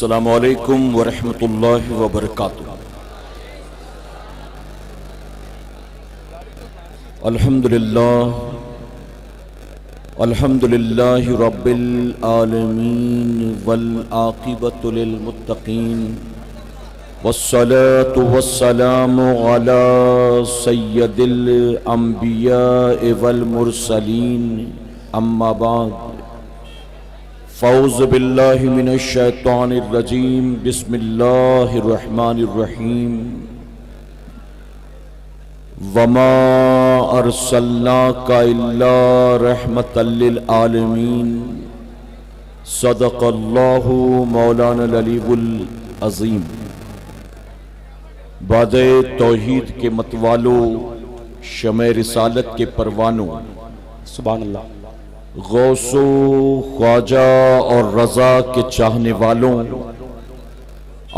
السلام علیکم ورحمۃ اللہ وبرکاتہ۔ الحمد للہ رب العالمین والعاقبۃ للمتقین والصلاة والسلام علی سید الانبیاء والمرسلین اما بعد فاعوذ باللہ من الشیطان الرجیم بسم اللہ الرحمن الرحیم وما ارسلناک الا رحمۃ للعالمین صدق اللہ مولانا العلی العظیم۔ باد توحید کے متوالوں، شمع رسالت کے پروانوں، سبحان اللہ، غوث و خواجہ اور رضا کے چاہنے والوں،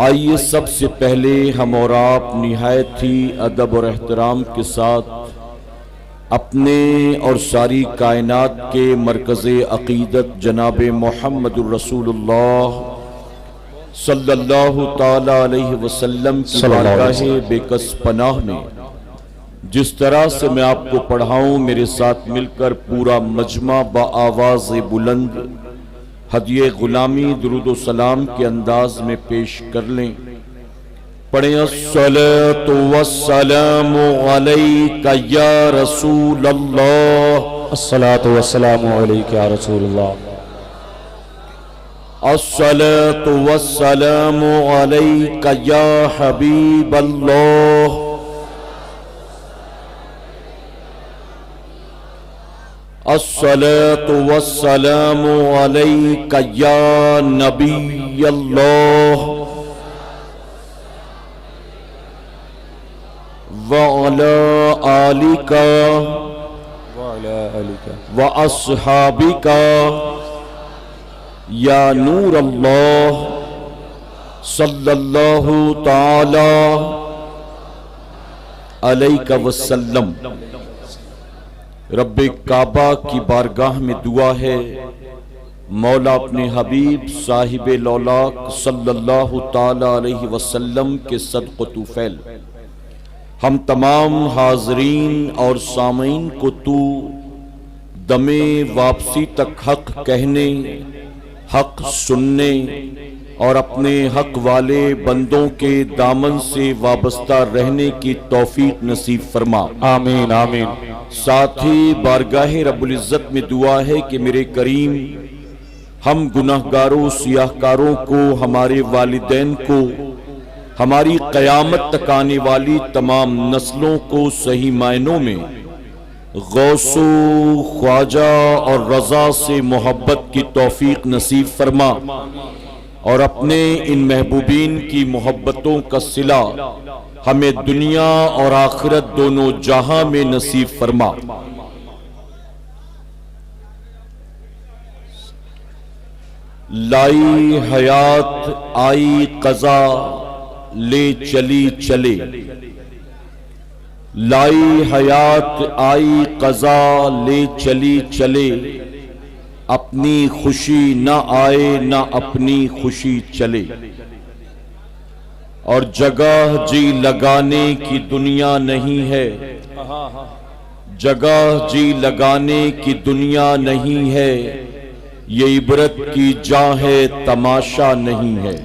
آئیے سب سے پہلے ہم اور آپ نہایت ہی ادب اور احترام کے ساتھ اپنے اور ساری کائنات کے مرکز عقیدت جناب محمد الرسول اللہ صلی اللہ تعالی علیہ وسلم کی بارگاہ بے کس پناہ میں جس طرح سے میں آپ کو پڑھاؤں میرے ساتھ مل کر پورا مجمع بآواز بلند ہدیہ غلامی درود و سلام کے انداز میں پیش کر لیں۔ پڑھیں الصلاۃ والسلام علیک یا رسول اللہ، الصلاۃ والسلام علیک یا رسول اللہ، الصلاۃ والسلام علیک یا حبیب اللہ، الصلاۃ والسلام علیک یا نبی اللہ وعلی آلک واصحابک یا نور اللہ صلی اللہ تعالی علیہ وسلم۔ رب کعبہ کی بارگاہ میں دعا ہے، مولا اپنے حبیب صاحب لولاک صلی اللہ تعالی علیہ وسلم کے صدق و طفیل ہم تمام حاضرین اور سامعین کو تو دم واپسی تک حق کہنے، حق سننے اور اپنے حق والے بندوں کے دامن سے وابستہ رہنے کی توفیق نصیب فرما، آمین آمین۔ ساتھ ہی بارگاہ رب العزت میں دعا ہے کہ میرے کریم ہم گناہگاروں سیاہکاروں کو، ہمارے والدین کو، ہماری قیامت تک آنے والی تمام نسلوں کو صحیح معنوں میں غوث و خواجہ اور رضا سے محبت کی توفیق نصیب فرما، اور اپنے ان محبوبین کی محبتوں کا صلہ ہمیں دنیا اور آخرت دونوں جہاں میں نصیب فرما۔ لائی حیات آئی قضا لے چلی چلے، لائی حیات آئی قضا لے چلی چلے، اپنی خوشی نہ آئے نہ اپنی خوشی چلے، اور جگہ جی لگانے کی دنیا نہیں ہے، جگہ جی لگانے کی دنیا نہیں ہے، یہ عبرت کی جا ہے تماشا نہیں ہے۔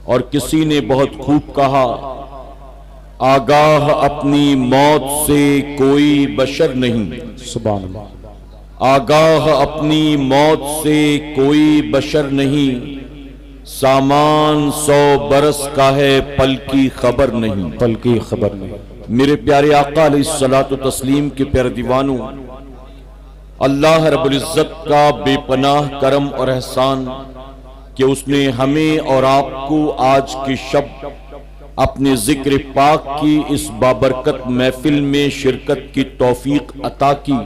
اور کسی نے بہت خوب کہا، آگاہ اپنی موت سے کوئی بشر نہیں، سبحان اللہ، آگاہ اپنی موت سے کوئی بشر نہیں، سامان 100 برس کا ہے پل کی خبر نہیں، پل کی خبر نہیں۔ میرے پیارے آقا علیہ الصلوۃ والتسلیم کے پیارے دیوانوں، اللہ رب العزت کا بے پناہ کرم اور احسان کہ اس نے ہمیں اور آپ کو آج کی شب اپنے ذکر پاک کی اس بابرکت محفل میں شرکت کی توفیق عطا کی۔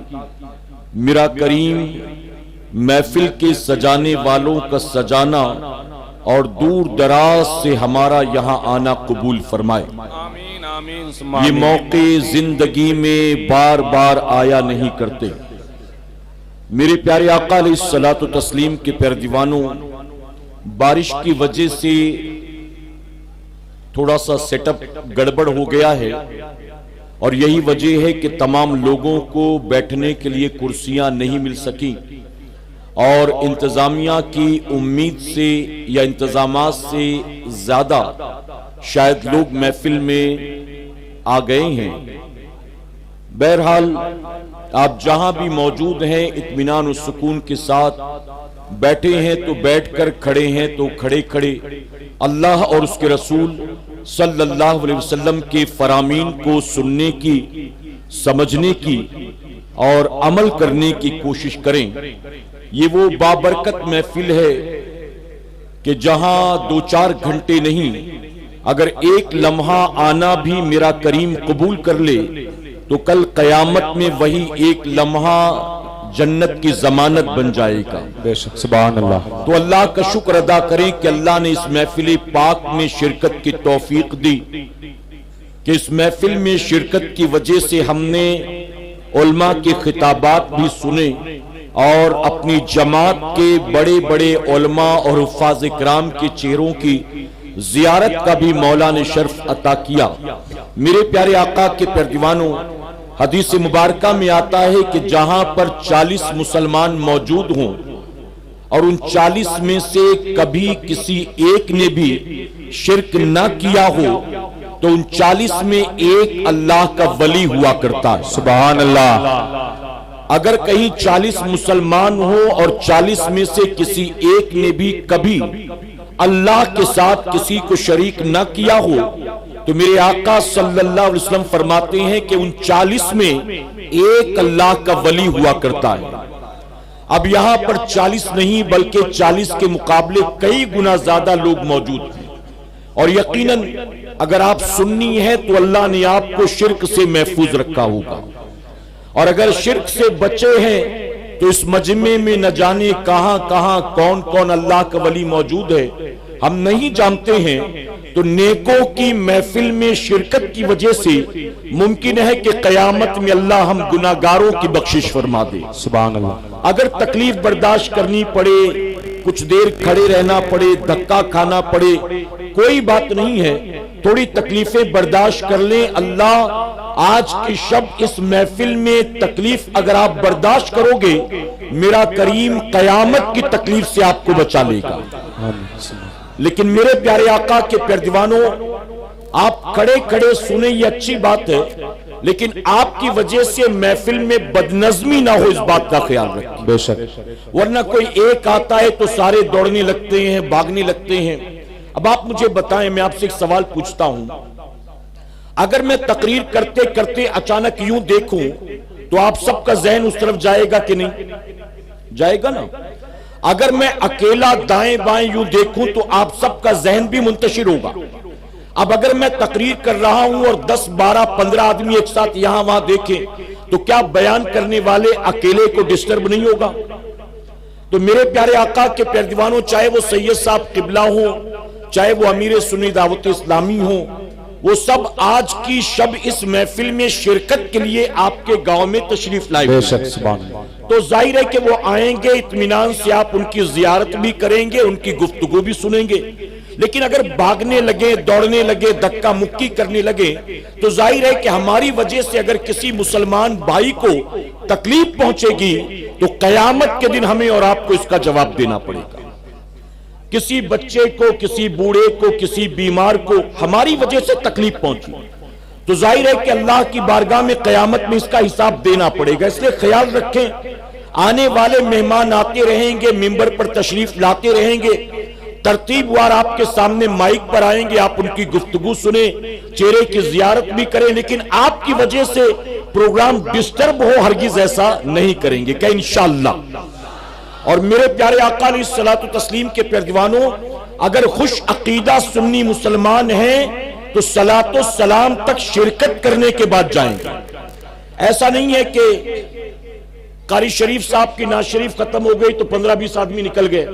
میرا کریم محفل کے سجانے والوں کا سجانا اور دور دراز سے ہمارا یہاں آنا قبول فرمائے۔ آمین آمین۔ یہ موقع زندگی میں بار بار آیا نہیں کرتے۔ میرے پیارے آقا علیہ الصلوۃ والتسلیم کے پیارے دیوانوں، بارش کی وجہ سے تھوڑا سا سیٹ اپ گڑبڑ ہو گیا ہے اور یہی وجہ ہے کہ تمام لوگوں کو بیٹھنے کے لیے کرسیاں نہیں مل سکی اور انتظامیہ کی امید سے یا انتظامات سے زیادہ شاید لوگ محفل میں آ گئے ہیں۔ بہرحال آپ جہاں بھی موجود ہیں اطمینان و سکون کے ساتھ بیٹھے ہیں تو بیٹھ کر، کھڑے ہیں تو کھڑے کھڑے اللہ اور اس کے رسول صلی اللہ علیہ وسلم کے فرامین کو سننے کی، سمجھنے کی اور عمل کرنے کی کوشش کریں۔ یہ وہ بابرکت محفل ہے کہ جہاں 2-4 گھنٹے نہیں، اگر ایک لمحہ آنا بھی میرا کریم قبول کر لے تو کل قیامت میں وہی ایک لمحہ جنت کی ضمانت بن جائے گا۔ بے شک، سبحان اللہ۔ تو اللہ کا شکر ادا کریں کہ اللہ نے اس محفل پاک میں شرکت کی توفیق دی، کہ اس محفل میں شرکت کی وجہ سے ہم نے علماء کے خطابات بھی سنے اور اپنی جماعت کے بڑے بڑے علماء اور حفاظ کرام کے چہروں کی زیارت کا بھی مولا نے شرف عطا کیا۔ میرے پیارے آقا کے پیردیوانوں، حدیث مبارکہ میں آتا ہے کہ جہاں پر 40 مسلمان موجود ہوں اور ان 40 میں سے کبھی کسی ایک نے بھی شرک نہ کیا ہو تو ان 40 میں ایک اللہ کا ولی ہوا کرتا ہے۔ سبحان اللہ۔ اگر کہیں 40 مسلمان ہو اور 40 میں سے کسی ایک نے بھی کبھی اللہ کے ساتھ کسی کو شریک نہ کیا ہو تو میرے آقا صلی اللہ علیہ وسلم فرماتے ہیں کہ ان 40 میں ایک اللہ کا ولی ہوا کرتا ہے۔ اب یہاں پر 40 نہیں بلکہ 40 کے مقابلے کئی گنا زیادہ لوگ موجود ہیں، اور یقیناً اگر آپ سنی ہیں تو اللہ نے آپ کو شرک سے محفوظ رکھا ہوگا، اور اگر شرک سے بچے ہیں تو اس مجمع میں نہ جانے کہاں کہاں کون کون اللہ کا ولی موجود ہے ہم نہیں جانتے ہیں۔ تو نیکوں کی محفل میں شرکت کی وجہ سے ممکن ہے کہ قیامت میں اللہ ہم گناہگاروں کی بخشش فرما دے۔ سبحان اللہ۔ اگر تکلیف برداشت کرنی پڑے، کچھ دیر کھڑے رہنا پڑے، دھکا کھانا پڑے، کوئی بات نہیں ہے، تھوڑی تکلیفیں برداشت کر لیں۔ اللہ آج کی شب اس محفل میں تکلیف اگر آپ برداشت کرو گے، میرا کریم قیامت کی تکلیف سے آپ کو بچا لے گا۔ لیکن میرے پیارے آقا کے پیردیوانوں، آپ کھڑے کھڑے سنیں یہ اچھی بات ہے، لیکن آپ کی وجہ سے محفل میں بدنظمی نہ ہو، اس بات کا خیال رکھیں۔ بے شک۔ ورنہ کوئی ایک آتا ہے تو سارے دوڑنے لگتے ہیں، بھاگنے لگتے ہیں۔ اب آپ مجھے بتائیں، میں آپ سے ایک سوال پوچھتا ہوں، اگر میں تقریر کرتے کرتے اچانک یوں دیکھوں تو آپ سب کا ذہن اس طرف جائے گا کہ نہیں؟ جائے گا نا۔ اگر میں اکیلا دائیں بائیں یوں دیکھوں تو آپ سب کا ذہن بھی منتشر ہوگا۔ اب اگر میں تقریر کر رہا ہوں اور 10 12 15 آدمی ایک ساتھ یہاں وہاں دیکھیں تو کیا بیان کرنے والے اکیلے کو ڈسٹرب نہیں ہوگا؟ تو میرے پیارے آقا کے پیردیوانوں، چاہے وہ سید صاحب قبلہ ہوں، چاہے وہ امیر سنی دعوت اسلامی ہوں، وہ سب آج کی شب اس محفل میں شرکت کے لیے آپ کے گاؤں میں تشریف لائے بے ہوئے شک، ہیں۔ سبحان اللہ۔ تو ظاہر ہے کہ وہ آئیں گے، اطمینان سے آپ ان کی زیارت بھی کریں گے، ان کی گفتگو بھی سنیں گے۔ لیکن اگر بھاگنے لگے، دوڑنے لگے، دھکا مکی کرنے لگے تو ظاہر ہے کہ ہماری وجہ سے اگر کسی مسلمان بھائی کو تکلیف پہنچے گی تو قیامت کے دن ہمیں اور آپ کو اس کا جواب دینا پڑے گا۔ کسی بچے کو، کسی بوڑھے کو، کسی بیمار کو ہماری وجہ سے تکلیف پہنچی تو ظاہر ہے کہ اللہ کی بارگاہ میں قیامت میں اس کا حساب دینا پڑے گا۔ اس لیے خیال رکھیں، آنے والے مہمان آتے رہیں گے، ممبر پر تشریف لاتے رہیں گے، ترتیب وار آپ کے سامنے مائک پر آئیں گے، آپ ان کی گفتگو سنیں، چہرے کی زیارت بھی کریں، لیکن آپ کی وجہ سے پروگرام ڈسٹرب ہو ہرگز ایسا نہیں کریں گے کہ انشاءاللہ۔ اور میرے پیارے آقا علیہ الصلوۃ والتسلیم کے پیردیوانوں، اگر خوش عقیدہ سنی مسلمان ہیں تو صلاۃ و سلام تک شرکت کرنے کے بعد جائیں گے۔ ایسا نہیں ہے کہ قاری شریف صاحب کی نعت شریف ختم ہو گئی تو 15-20 آدمی نکل گئے،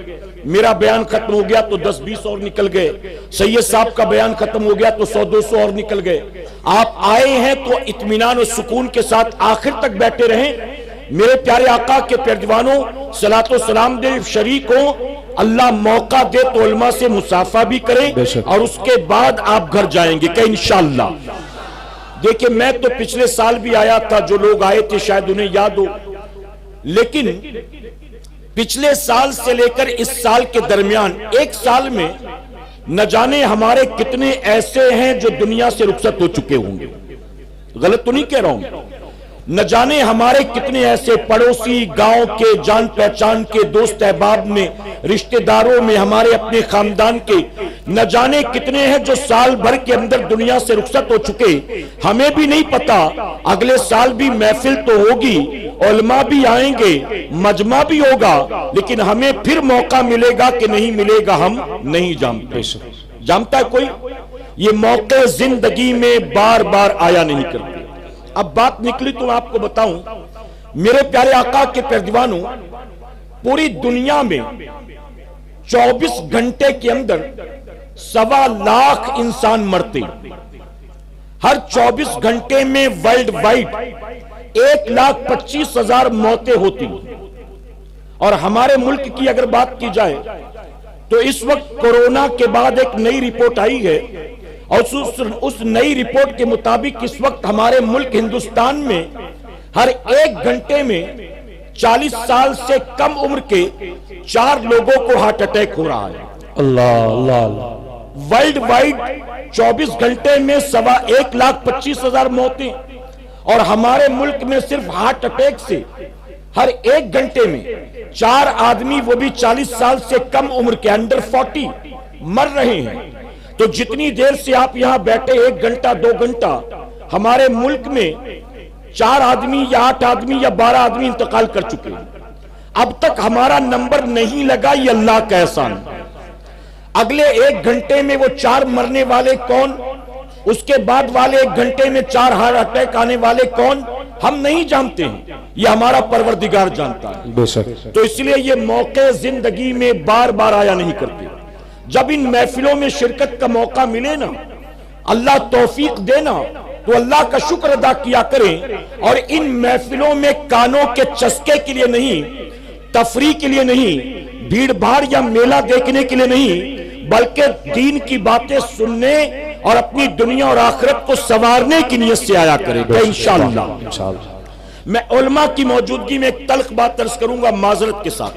میرا بیان ختم ہو گیا تو 10-20 اور نکل گئے، سید صاحب کا بیان ختم ہو گیا تو 100-200 اور نکل گئے۔ آپ آئے ہیں تو اطمینان و سکون کے ساتھ آخر تک بیٹھے رہیں۔ میرے پیارے آقا کے پیردیوانوں، صلاۃ و سلام دے شریک ہوں، اللہ موقع دے تو علماء سے مصافحہ بھی کریں بے شک۔ اور اس کے بعد آپ گھر جائیں گے کہ انشاءاللہ۔ دیکھیں میں تو پچھلے سال بھی آیا تھا، جو لوگ آئے تھے شاید انہیں یاد ہو، لیکن پچھلے سال سے لے کر اس سال کے درمیان ایک سال میں نہ جانے ہمارے کتنے ایسے ہیں جو دنیا سے رخصت ہو چکے ہوں گے۔ غلط تو نہیں کہہ رہا ہوں؟ نہ جانے ہمارے کتنے ایسے پڑوسی، گاؤں کے، جان پہچان کے، دوست احباب میں، رشتہ داروں میں، ہمارے اپنے خاندان کے نہ جانے کتنے ہیں جو سال بھر کے اندر دنیا سے رخصت ہو چکے۔ ہمیں بھی نہیں پتا اگلے سال بھی محفل تو ہوگی، علماء بھی آئیں گے، مجمع بھی ہوگا، لیکن ہمیں پھر موقع ملے گا کہ نہیں ملے گا ہم نہیں جانتے۔ جانتا ہے کوئی؟ یہ موقع زندگی میں بار بار آیا نہیں کرتے۔ اب بات نکلی تو آپ کو بتاؤں، میرے پیارے آقا کے پیروانوں، پوری دنیا میں 24 گھنٹے کے اندر 1.25 لاکھ انسان مرتے، ہر 24 گھنٹے میں ورلڈ وائڈ 1,25,000 موتیں ہوتی، اور ہمارے ملک کی اگر بات کی جائے تو اس وقت کورونا کے بعد ایک نئی رپورٹ آئی ہے، اور اس نئی رپورٹ کے مطابق اس وقت ہمارے ملک ہندوستان میں ہر 1 گھنٹے میں 40 سال سے کم عمر کے 4 لوگوں کو ہارٹ اٹیک ہو رہا ہے۔ اللہ اللہ اللہ۔ ورلڈ وائڈ 24 گھنٹے میں 1,25,000 موتیں، اور ہمارے ملک میں صرف ہارٹ اٹیک سے ہر 1 گھنٹے میں 4 آدمی، وہ بھی 40 سال سے کم عمر کے، انڈر 40 مر رہے ہیں۔ تو جتنی دیر سے آپ یہاں بیٹھے 1 گھنٹہ 2 گھنٹہ، ہمارے ملک میں 4 آدمی یا 8 آدمی یا 12 آدمی انتقال کر چکے ہیں۔ اب تک ہمارا نمبر نہیں لگا، یہ اللہ کا احسان۔ اگلے 1 گھنٹے میں وہ 4 مرنے والے کون، اس کے بعد والے 1 گھنٹے میں 4 ہارٹ اٹیک آنے والے کون، ہم نہیں جانتے ہیں، یہ ہمارا پروردگار جانتا ہے۔ بے شک۔ تو اس لیے یہ موقع زندگی میں بار بار آیا نہیں کرتے۔ جب ان محفلوں میں شرکت کا موقع ملے نا، اللہ توفیق دینا، تو اللہ کا شکر ادا کیا کریں، اور ان محفلوں میں کانوں کے چسکے کے لیے نہیں، تفریح کے لیے نہیں، بھیڑ بھاڑ یا میلہ دیکھنے کے لیے نہیں، بلکہ دین کی باتیں سننے اور اپنی دنیا اور آخرت کو سنوارنے کی نیت سے آیا کریں گے انشاءاللہ۔ میں علماء کی موجودگی میں ایک تلخ بات عرض کروں گا معذرت کے ساتھ۔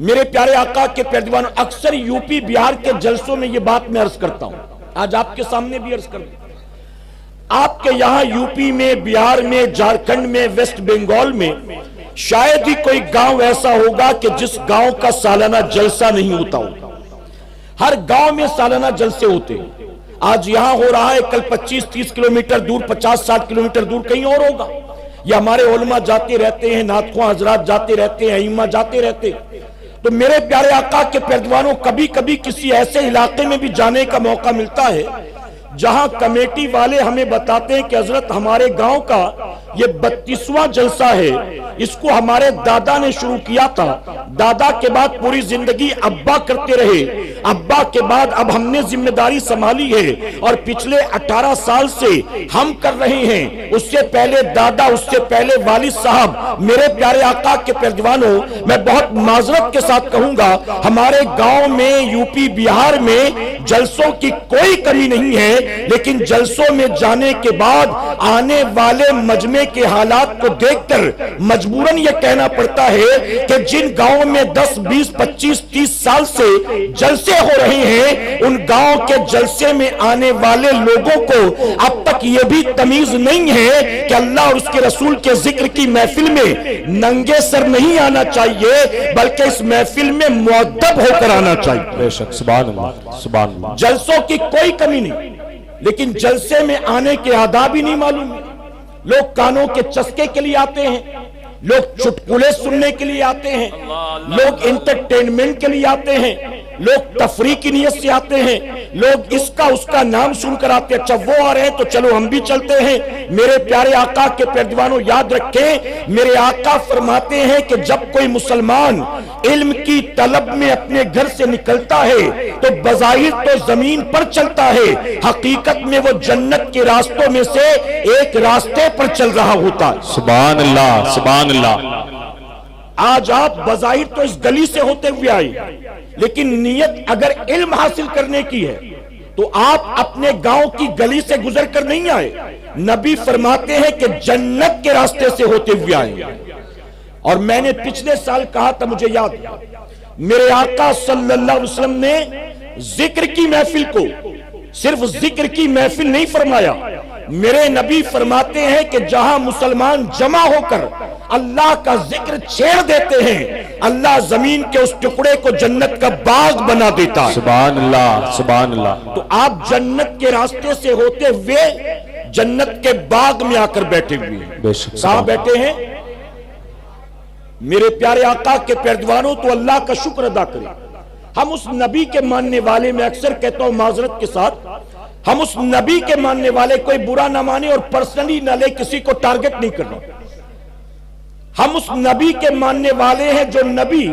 میرے پیارے آقا کے پیروانوں، اکثر یوپی بہار کے جلسوں میں یہ بات میں عرض کرتا ہوں، آج آپ کے سامنے بھی عرض کرتا ہوں۔ آپ کے یہاں یوپی میں، بہار میں، جھارکھنڈ میں، ویسٹ بنگال میں شاید ہی کوئی گاؤں ایسا ہوگا کہ جس گاؤں کا سالانہ جلسہ نہیں ہوتا ہوگا۔ ہر گاؤں میں سالانہ جلسے ہوتے ہیں۔ آج یہاں ہو رہا ہے، کل 25-30 کلومیٹر دور، 50-60 کلومیٹر دور کہیں اور ہوگا۔ یہ ہمارے علماء جاتے رہتے ہیں، نعت خواں حضرات جاتے رہتے ہیں، ائمہ جاتے رہتے ہیں۔ تو میرے پیارے آقا کے پیروانوں، کبھی کبھی کسی ایسے علاقے میں بھی جانے کا موقع ملتا ہے جہاں کمیٹی والے ہمیں بتاتے ہیں کہ حضرت ہمارے گاؤں کا یہ 32واں جلسہ ہے، اس کو ہمارے دادا نے شروع کیا تھا، دادا کے بعد پوری زندگی ابا کرتے رہے، ابا کے بعد اب ہم نے ذمہ داری سنبھالی ہے، اور پچھلے 18 سال سے ہم کر رہے ہیں، اس سے پہلے دادا، اس سے پہلے والد صاحب۔ میرے پیارے آقا کے پیروانوں، میں بہت معذرت کے ساتھ کہوں گا، ہمارے گاؤں میں، یوپی بہار میں جلسوں کی کوئی کمی نہیں ہے، لیکن جلسوں میں جانے کے بعد آنے والے مجمع کے حالات کو دیکھ کر مجبوراً یہ کہنا پڑتا ہے کہ جن گاؤں میں 10 20 25 30 سال سے جلسے ہو رہے ہیں، ان گاؤں کے جلسے میں آنے والے لوگوں کو اب تک یہ بھی تمیز نہیں ہے کہ اللہ اور اس کے رسول کے ذکر کی محفل میں ننگے سر نہیں آنا چاہیے، بلکہ اس محفل میں مؤدب ہو کر آنا چاہیے۔ بے شک، سبحان اللہ، سبحان اللہ۔ جلسوں کی کوئی کمی نہیں، لیکن جلسے میں آنے کے آداب ہی نہیں معلوم ہے۔ لوگ کانوں کے چسکے کے لیے آتے ہیں، لوگ چٹکلے سننے کے لیے آتے ہیں، لوگ انٹرٹینمنٹ کے لیے آتے ہیں، لوگ تفریح کی نیت سے آتے ہیں، لوگ اس کا نام سن کر آتے ہیں، اچھا وہ آ رہے ہیں تو چلو ہم بھی چلتے ہیں۔ میرے پیارے آقا کے پیروانوں، یاد رکھیں، میرے آقا فرماتے ہیں کہ جب کوئی مسلمان علم کی طلب میں اپنے گھر سے نکلتا ہے تو بظاہر تو زمین پر چلتا ہے، حقیقت میں وہ جنت کے راستوں میں سے ایک راستے پر چل رہا ہوتا ہے۔ سبحان اللہ، سبحان اللہ۔ آج آپ بظاہر تو اس گلی سے ہوتے ہوئے آئے، لیکن نیت اگر علم حاصل کرنے کی ہے تو آپ اپنے گاؤں کی گلی سے گزر کر نہیں آئے، نبی فرماتے ہیں کہ جنت کے راستے سے ہوتے ہوئے آئے۔ اور میں نے پچھلے سال کہا تھا، مجھے یاد ہے، میرے آقا صلی اللہ علیہ وسلم نے ذکر کی محفل کو صرف ذکر کی محفل نہیں فرمایا، میرے نبی فرماتے ہیں کہ جہاں مسلمان جمع ہو کر اللہ کا ذکر چھیڑ دیتے ہیں، اللہ زمین کے اس ٹکڑے کو جنت کا باغ بنا دیتا ہے۔ سبحان اللہ، سبحان اللہ۔ تو آپ جنت کے راستے سے ہوتے ہوئے جنت کے باغ میں آ کر بیٹھے ہوئے ہیں۔ بے شک کہاں بیٹھے ہیں؟ میرے پیارے آقا کے پیروانوں، تو اللہ کا شکر ادا کریں۔ ہم اس نبی کے ماننے والے، میں اکثر کہتا ہوں معذرت کے ساتھ، ہم اس نبی کے ماننے والے کوئی برا نہ مانے اور پرسنلی نہ لے، کسی کو ٹارگٹ نہیں کرنا۔ ہم اس نبی کے ماننے والے ہیں جو نبی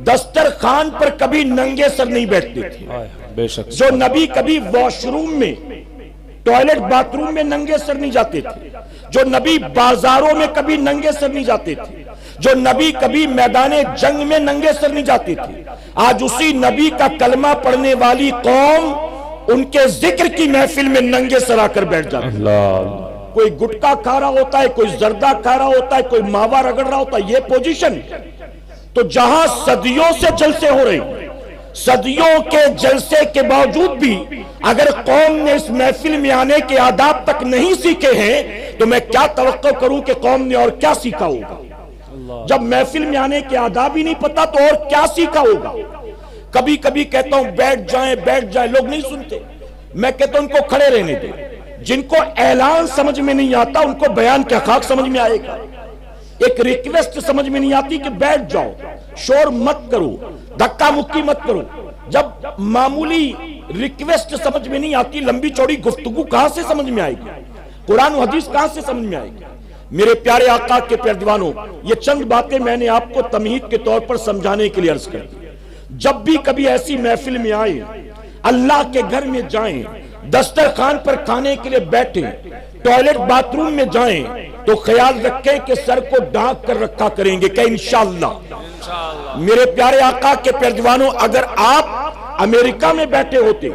دسترخوان پر کبھی ننگے سر نہیں بیٹھتے تھے، بے شک، جو نبی کبھی واش روم میں، ٹوائلٹ باتھ روم میں ننگے سر نہیں جاتے تھے، جو نبی بازاروں میں کبھی ننگے سر نہیں جاتے تھے، جو نبی کبھی میدان جنگ میں ننگے سر نہیں جاتے تھے۔ آج اسی نبی کا کلمہ پڑھنے والی قوم ان کے ذکر کی محفل میں ننگے سر آ کر بیٹھ جاتی ہے۔ اللہ، کوئی گٹکا کھا رہا ہوتا ہے، کوئی زردہ کھا رہا ہوتا ہے، کوئی ماوا رگڑ رہا ہوتا ہے، یہ پوزیشن۔ تو جہاں صدیوں سے جلسے ہو رہے ہیں، صدیوں کے جلسے کے باوجود بھی اگر قوم نے اس محفل میں آنے کے آداب تک نہیں سیکھے ہیں تو میں کیا توقع کروں کہ قوم نے اور کیا سیکھا ہوگا؟ جب محفل میں آنے کے آداب ہی نہیں پتا تو اور کیا سیکھا ہوگا؟ کبھی کبھی کہتا ہوں بیٹھ جائیں، لوگ نہیں سنتے، میں کہتا ہوں ان کو کھڑے رہنے دیں۔ جن کو اعلان سمجھ میں نہیں آتا ان کو بیان کے حقاق سمجھ میں آئے گا۔ ایک ریکویسٹ سمجھ میں نہیں آتی کہ بیٹھ جاؤ، شور مت کرو، دھکا مکی مت کرو۔ جب معمولی ریکویسٹ سمجھ میں نہیں آتی، لمبی چوڑی گفتگو کہاں سے سمجھ میں آئے گی؟ قرآن و حدیث کہاں سے سمجھ میں آئے گی؟ میرے پیارے آقا کے پیارے دیوانوں، یہ چند باتیں میں نے آپ کو تمہید کے طور پر سمجھانے کے لیے عرض کر دی۔ جب بھی کبھی ایسی محفل میں آئے، اللہ کے گھر میں جائیں، دسترخوان پر کھانے کے لیے بیٹھیں، ٹوائلٹ باتھ روم میں جائیں تو خیال رکھیں کہ سر کو ڈھانک کر رکھا کریں گے کہ انشاءاللہ۔ میرے پیارے آقا کے پیارے دیوانوں، اگر آپ امریکہ میں بیٹھے ہوتے،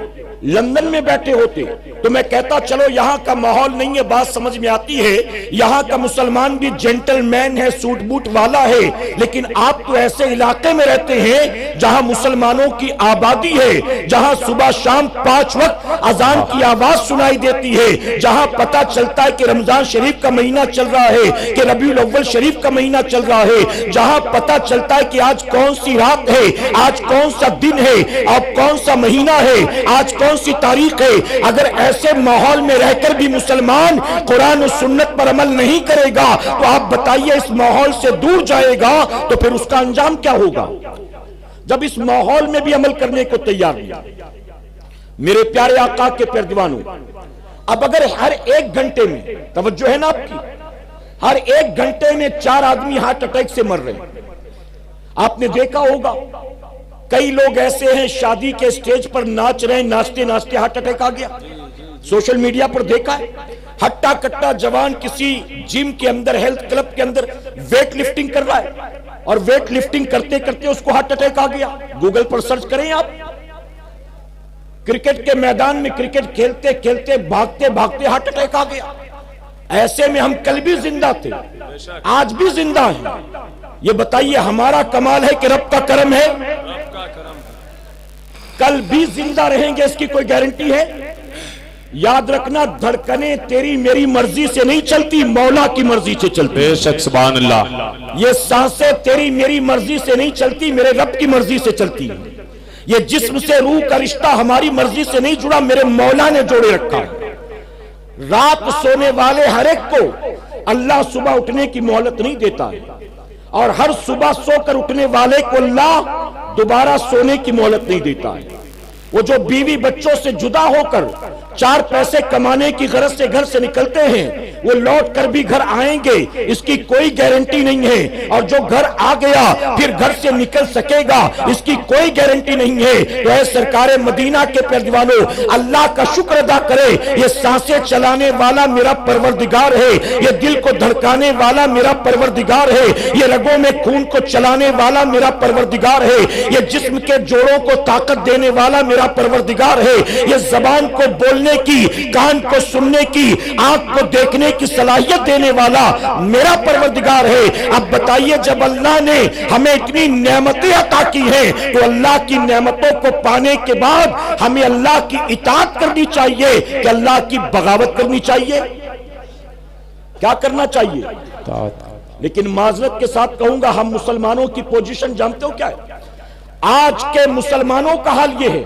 لندن میں بیٹھے ہوتے تو میں کہتا چلو یہاں کا ماحول نہیں ہے، بات سمجھ میں آتی ہے، یہاں کا مسلمان بھی جنٹل مین ہے، سوٹ بوٹ والا ہے، لیکن آپ تو ایسے علاقے میں رہتے ہیں جہاں مسلمانوں کی آبادی ہے، جہاں صبح شام 5 وقت اذان کی آواز سنائی دیتی ہے، جہاں پتہ چلتا ہے کہ رمضان شریف کا مہینہ چل رہا ہے، کہ ربیع الاول شریف کا مہینہ چل رہا ہے، جہاں پتہ چلتا ہے کہ آج کون سی رات ہے، آج کون سا دن ہے، اب کون سا مہینہ ہے، آج کون سی تاریخ ہے۔ اگر ایسے ماحول میں رہ کر بھی مسلمان قرآن و سنت پر عمل نہیں کرے گا تو آپ بتائیے اس ماحول سے دور جائے گا تو پھر اس کا انجام کیا ہوگا؟ جب اس ماحول میں بھی عمل کرنے کو تیار نہیں۔ میرے پیارے آقا کے پیارے دیوانوں، اب اگر ہر 1 گھنٹے میں، توجہ ہے نا آپ کی، ہر 1 گھنٹے میں 4 آدمی ہارٹ اٹیک سے مر رہے ہیں۔ آپ نے دیکھا ہوگا کئی لوگ ایسے ہیں شادی کے سٹیج پر ناچ رہے ہیں، ناچتے ناچتے ہارٹ اٹیک آ گیا، سوشل میڈیا پر دیکھا ہے۔ ہٹا کٹا جوان کسی جم کے اندر، ہیلتھ کلب کے اندر ویٹ لفٹنگ کر رہا ہے اور ویٹ لفٹنگ کرتے کرتے اس کو ہارٹ اٹیک آ گیا۔ گوگل پر سرچ کریں آپ، کرکٹ کے میدان میں کرکٹ کھیلتے کھیلتے بھاگتے بھاگتے ہارٹ اٹیک آ گیا۔ ایسے میں ہم کل بھی زندہ تھے، آج بھی زندہ ہیں۔ یہ بتائیے ہمارا کمال ہے کہ رب کا کرم ہے؟ کل بھی زندہ رہیں گے اس کی کوئی گارنٹی ہے؟ یاد رکھنا، دھڑکنیں تیری میری مرضی سے نہیں چلتی، مولا کی مرضی سے چلتی۔ بے شک، سبحان اللہ۔ یہ سانسیں تیری میری مرضی سے نہیں چلتی، میرے رب کی مرضی سے چلتی۔ یہ جسم سے روح کا رشتہ ہماری مرضی سے نہیں جڑا، میرے مولا نے جوڑے رکھا۔ رات سونے والے ہر ایک کو اللہ صبح اٹھنے کی مہلت نہیں دیتا ہے، اور ہر صبح سو کر اٹھنے والے کو اللہ دوبارہ سونے کی مہلت نہیں دیتا ہے۔ وہ جو بیوی بچوں سے جدا ہو کر 4 پیسے کمانے کی غرض سے گھر سے نکلتے ہیں، وہ لوٹ کر بھی گھر آئیں گے اس کی کوئی گارنٹی نہیں ہے، اور جو گھر آ گیا پھر گھر سے نکل سکے گا اس کی کوئی گارنٹی نہیں ہے۔ تو اے سرکار مدینہ کے پیروانوں، اللہ کا شکر ادا کرے، یہ سانسیں چلانے والا میرا پروردگار ہے، یہ دل کو دھڑکانے والا میرا پروردگار ہے، یہ رگوں میں خون کو چلانے والا میرا پروردگار ہے، یہ جسم کے جوڑوں کو طاقت دینے والا میرا پروردگار ہے، یہ زبان کو بولنے کی، کان کو سننے کی، آنکھ کو دیکھنے کی صلاحیت دینے والا میرا پروردگار ہے۔ اب بتائیے جب اللہ نے ہمیں اتنی نعمتیں عطا کی ہیں تو اللہ کی نعمتوں کو پانے کے بعد ہمیں اللہ کی اطاعت کرنی چاہیے کہ اللہ کی بغاوت کرنی چاہیے؟ کیا کرنا چاہیے؟ لیکن معذرت کے ساتھ کہوں گا، ہم مسلمانوں کی پوزیشن جانتے ہو کیا ہے؟ آج کے مسلمانوں کا حال یہ ہے،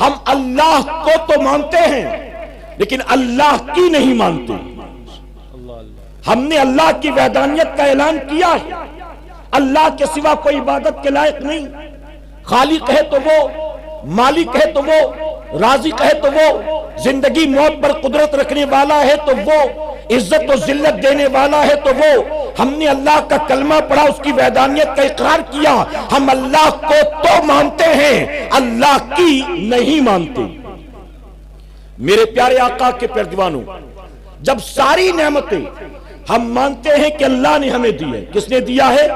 ہم اللہ کو تو مانتے ہیں لیکن اللہ کی نہیں مانتے۔ ہم نے اللہ کی وحدانیت کا اعلان کیا ہے، اللہ کے سوا کوئی عبادت کے لائق نہیں، خالق ہے تو وہ، مالک ہے تو وہ، رازق ہے تو وہ، زندگی موت پر قدرت رکھنے والا ہے تو وہ، عزت و ذلت دینے والا ہے تو وہ۔ ہم نے اللہ کا کلمہ پڑھا، اس کی وحدانیت کا اقرار کیا، ہم اللہ کو تو مانتے ہیں، اللہ کی نہیں مانتے۔ میرے پیارے آقا کے پیروانوں، جب ساری نعمتیں ہم مانتے ہیں کہ اللہ نے ہمیں دی ہے، کس نے دیا ہے؟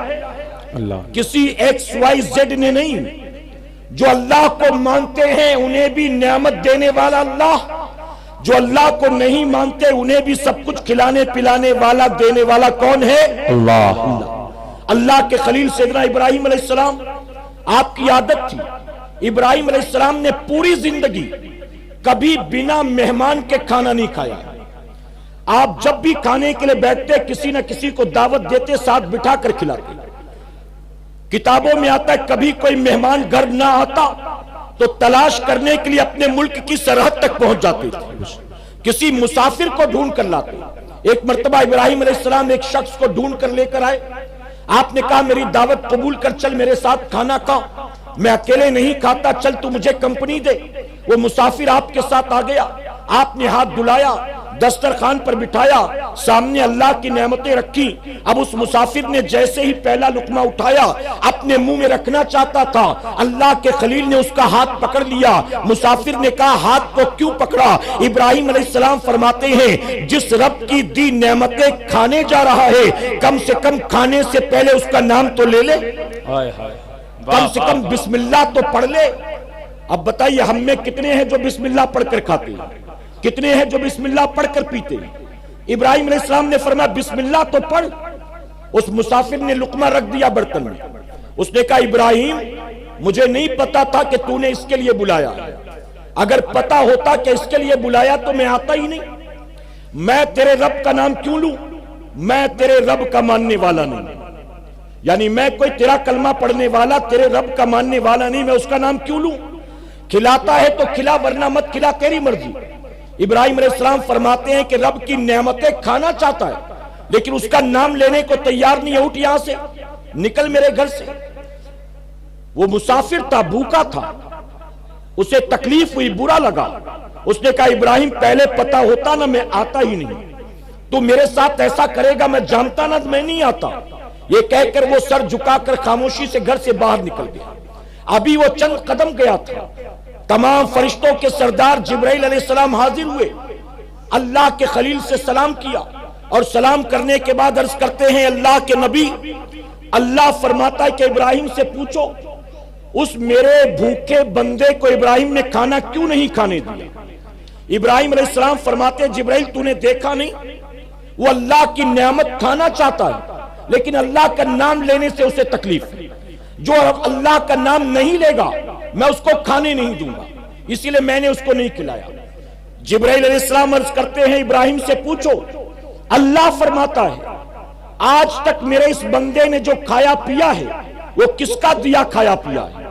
اللہ۔ کسی XYZ نے نہیں۔ جو اللہ کو مانتے ہیں انہیں بھی نعمت دینے والا اللہ، جو اللہ کو نہیں مانتے انہیں بھی سب کچھ کھلانے پلانے والا دینے والا کون ہے؟ اللہ۔ اللہ کے خلیل سیدنا ابراہیم علیہ السلام، آپ کی عادت تھی، ابراہیم علیہ السلام نے پوری زندگی کبھی بنا مہمان کے کھانا نہیں کھایا۔ آپ جب بھی کھانے کے لیے بیٹھتے کسی نہ کسی کو دعوت دیتے، ساتھ بٹھا کر کھلاتے۔ کتابوں میں آتا ہے کبھی کوئی مہمان گھر نہ آتا تو تلاش کرنے کے لیے اپنے ملک کی سرحد تک پہنچ جاتے تھے، کسی مسافر کو ڈھونڈ کر لاتے۔ ایک مرتبہ ابراہیم علیہ السلام ایک شخص کو ڈھونڈ کر لے کر آئے، آپ نے کہا میری دعوت قبول کر، چل میرے ساتھ کھانا کھا، میں اکیلے نہیں کھاتا، چل تو مجھے کمپنی دے۔ وہ مسافر آپ کے ساتھ آ گیا، آپ نے ہاتھ دھلایا، دسترخوان پر بٹھایا، سامنے اللہ کی نعمتیں رکھی۔ اب اس مسافر نے جیسے ہی پہلا لقمہ اٹھایا اپنے منہ میں رکھنا چاہتا تھا، اللہ کے خلیل نے اس کا ہاتھ پکڑ لیا۔ مسافر نے کہا ہاتھ کو کیوں پکڑا؟ ابراہیم علیہ السلام فرماتے ہیں جس رب کی دی نعمتیں کھانے جا رہا ہے، کم سے کم کھانے سے پہلے اس کا نام تو لے لے، کم سے کم بسم اللہ تو پڑھ لے۔ اب بتائیے ہم میں کتنے ہیں جو بسم اللہ پڑھ کر کھاتے ہیں، کتنے ہیں جو بسم اللہ پڑھ کر پیتے ہیں؟ ابراہیم علیہ السلام نے فرمایا بسم اللہ تو پڑھ۔ اس مسافر نے لقمہ رکھ دیا برتن میں، اس نے کہا ابراہیم مجھے نہیں پتا تھا کہ تو نے اس کے لیے بلایا، اگر پتا ہوتا کہ اس کے لیے بلایا تو میں آتا ہی نہیں۔ میں تیرے رب کا نام کیوں لوں؟ میں تیرے رب کا ماننے والا نہیں، یعنی میں کوئی تیرا کلمہ پڑھنے والا، تیرے رب کا ماننے والا نہیں، میں اس کا نام کیوں لوں؟ کھلاتا ہے تو کھلا ورنہ مت کھلا، تیری مرضی۔ ابراہیم علیہ السلام فرماتے ہیں کہ رب کی نعمتیں کھانا چاہتا ہے لیکن اس کا نام لینے کو تیار نہیں ہے، اٹھ یہاں سے، نکل میرے گھر سے۔ وہ مسافر تھا، بھوکا تھا، اسے تکلیف ہوئی، برا لگا، اس نے کہا ابراہیم پہلے پتا ہوتا نا میں آتا ہی نہیں، تو میرے ساتھ ایسا کرے گا، میں جانتا نا میں نہیں آتا۔ یہ کہہ کر وہ سر جھکا کر خاموشی سے گھر سے باہر نکل گیا۔ ابھی وہ چند قدم گیا تھا، تمام فرشتوں کے سردار جبرائیل علیہ السلام حاضر ہوئے، اللہ کے خلیل سے سلام کیا، اور سلام کرنے کے بعد عرض کرتے ہیں اللہ کے نبی، اللہ فرماتا ہے کہ ابراہیم سے پوچھو اس میرے بھوکے بندے کو ابراہیم نے کھانا کیوں نہیں کھانے دیا؟ ابراہیم علیہ السلام فرماتے ہیں جبرائیل تو نے دیکھا نہیں، وہ اللہ کی نعمت کھانا چاہتا ہے لیکن اللہ کا نام لینے سے اسے تکلیف ہے۔ جو اللہ کا نام نہیں لے گا میں اس کو کھانے نہیں دوں گا، اسی لیے میں نے اس کو نہیں کھلایا۔ جبرائیل علیہ السلام عرض کرتے ہیں ابراہیم سے پوچھو، اللہ فرماتا ہے آج تک میرے اس بندے نے جو کھایا پیا ہے وہ کس کا دیا کھایا پیا ہے؟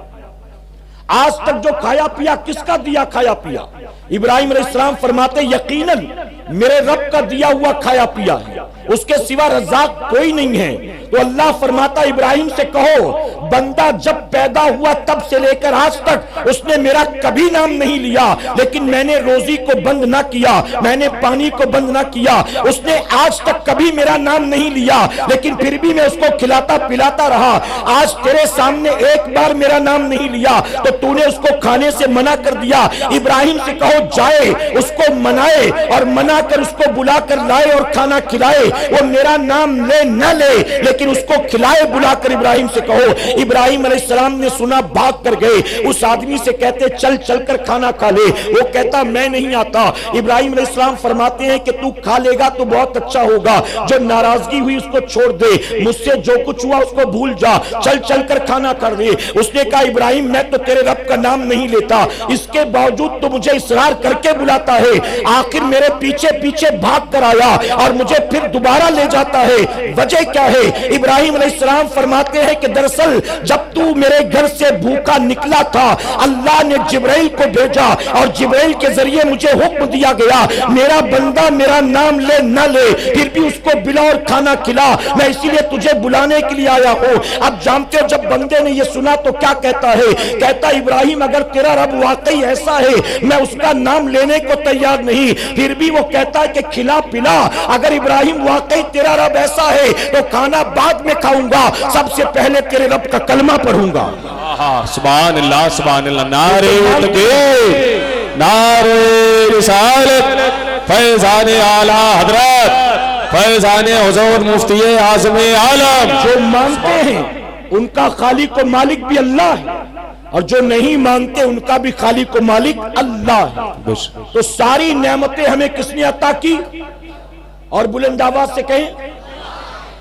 آج تک جو کھایا پیا کس کا دیا کھایا پیا؟ ابراہیم علیہ السلام فرماتے یقیناً میرے رب کا دیا ہوا کھایا پیا ہے، اس کے سوا رزاق کوئی نہیں ہے۔ تو اللہ فرماتا ابراہیم سے کہو بندہ جب پیدا ہوا تب سے لے کر آج تک اس نے میرا کبھی نام نہیں لیا، لیکن میں نے روزی کو بند نہ کیا، میں نے پانی کو بند نہ کیا، اس نے آج تک کبھی میرا نام نہیں لیا، لیکن پھر بھی میں اس کو کھلاتا پلاتا رہا۔ آج تیرے سامنے ایک بار میرا نام نہیں لیا تو تو نے اس کو کھانے سے منع کر دیا۔ ابراہیم سے کہو جائے، اس کو منائے اور منا کر اس کو بلا کر لائے اور کھانا کھلائے۔ وہ میرا نام لے نہ لے لیکن اس کو کھلائے بلا کر۔ ابراہیم سے کہو۔ ابراہیم علیہ السلام نے سنا، بھاگ کر گئے، اس آدمی سے کہتے چل چل کر کھانا کھا لے، وہ کہتا میں نہیں آتا۔ ابراہیم علیہ السلام فرماتے ہیں کہ تو کھا لے گا تو بہت اچھا ہوگا، جو ناراضگی ہوئی اس کو چھوڑ دے، مجھ سے جو کچھ ہوا اس کو بھول جا، چل چل کر کھانا کر دے۔ اس نے کہا ابراہیم میں تو تیرے رب کا نام نہیں لیتا، اس کے باوجود تو مجھے اصرار کر کے بلاتا ہے، آخر میرے پیچھے پیچھے بھاگ کر آیا اور مجھے پھر دوبارہ لے جاتا ہے، وجہ کیا ہے؟ ابراہیم علیہ السلام فرماتے ہیں کہ دراصل جب تو میرے گھر سے بھوکا نکلا تھا، اللہ نے جبرائیل کو بھیجا اور جبرائیل کے ذریعے مجھے حکم دیا گیا میرا بندہ میرا نام لے نہ لے پھر بھی اس کو بلا اور کھانا کھلا، میں اسی لیے تجھے بلانے کے لیے آیا ہوں۔ اب جانتے ہو جب بندے نے یہ سنا تو کیا کہتا ہے؟ کہتا ابراہیم اگر تیرا رب واقعی ایسا ہے میں اس کا نام لینے کو تیار نہیں، پھر بھی وہ کہتا ہے کہ کھلا پلا۔ اگر ابراہیم واقعی تیرا رب ایسا ہے تو کھانا بعد میں کھاؤں گا، سب سے پہلے تیرے رب کا کلمہ پڑھوں گا۔ سبحان اللہ سبحان اللہ، نعرہ تکبیر، نعرہ رسالت، فیضان اعلیٰ حضرت، فیضان حضور مفتی اعظم عالم۔ جو مانتے ہیں ان کا خالق و مالک بھی اللہ ہے اور جو نہیں مانتے ان کا بھی خالق و مالک اللہ ہے۔ تو ساری نعمتیں ہمیں کس نے عطا کی؟ اور بلند آواز سے کہیں،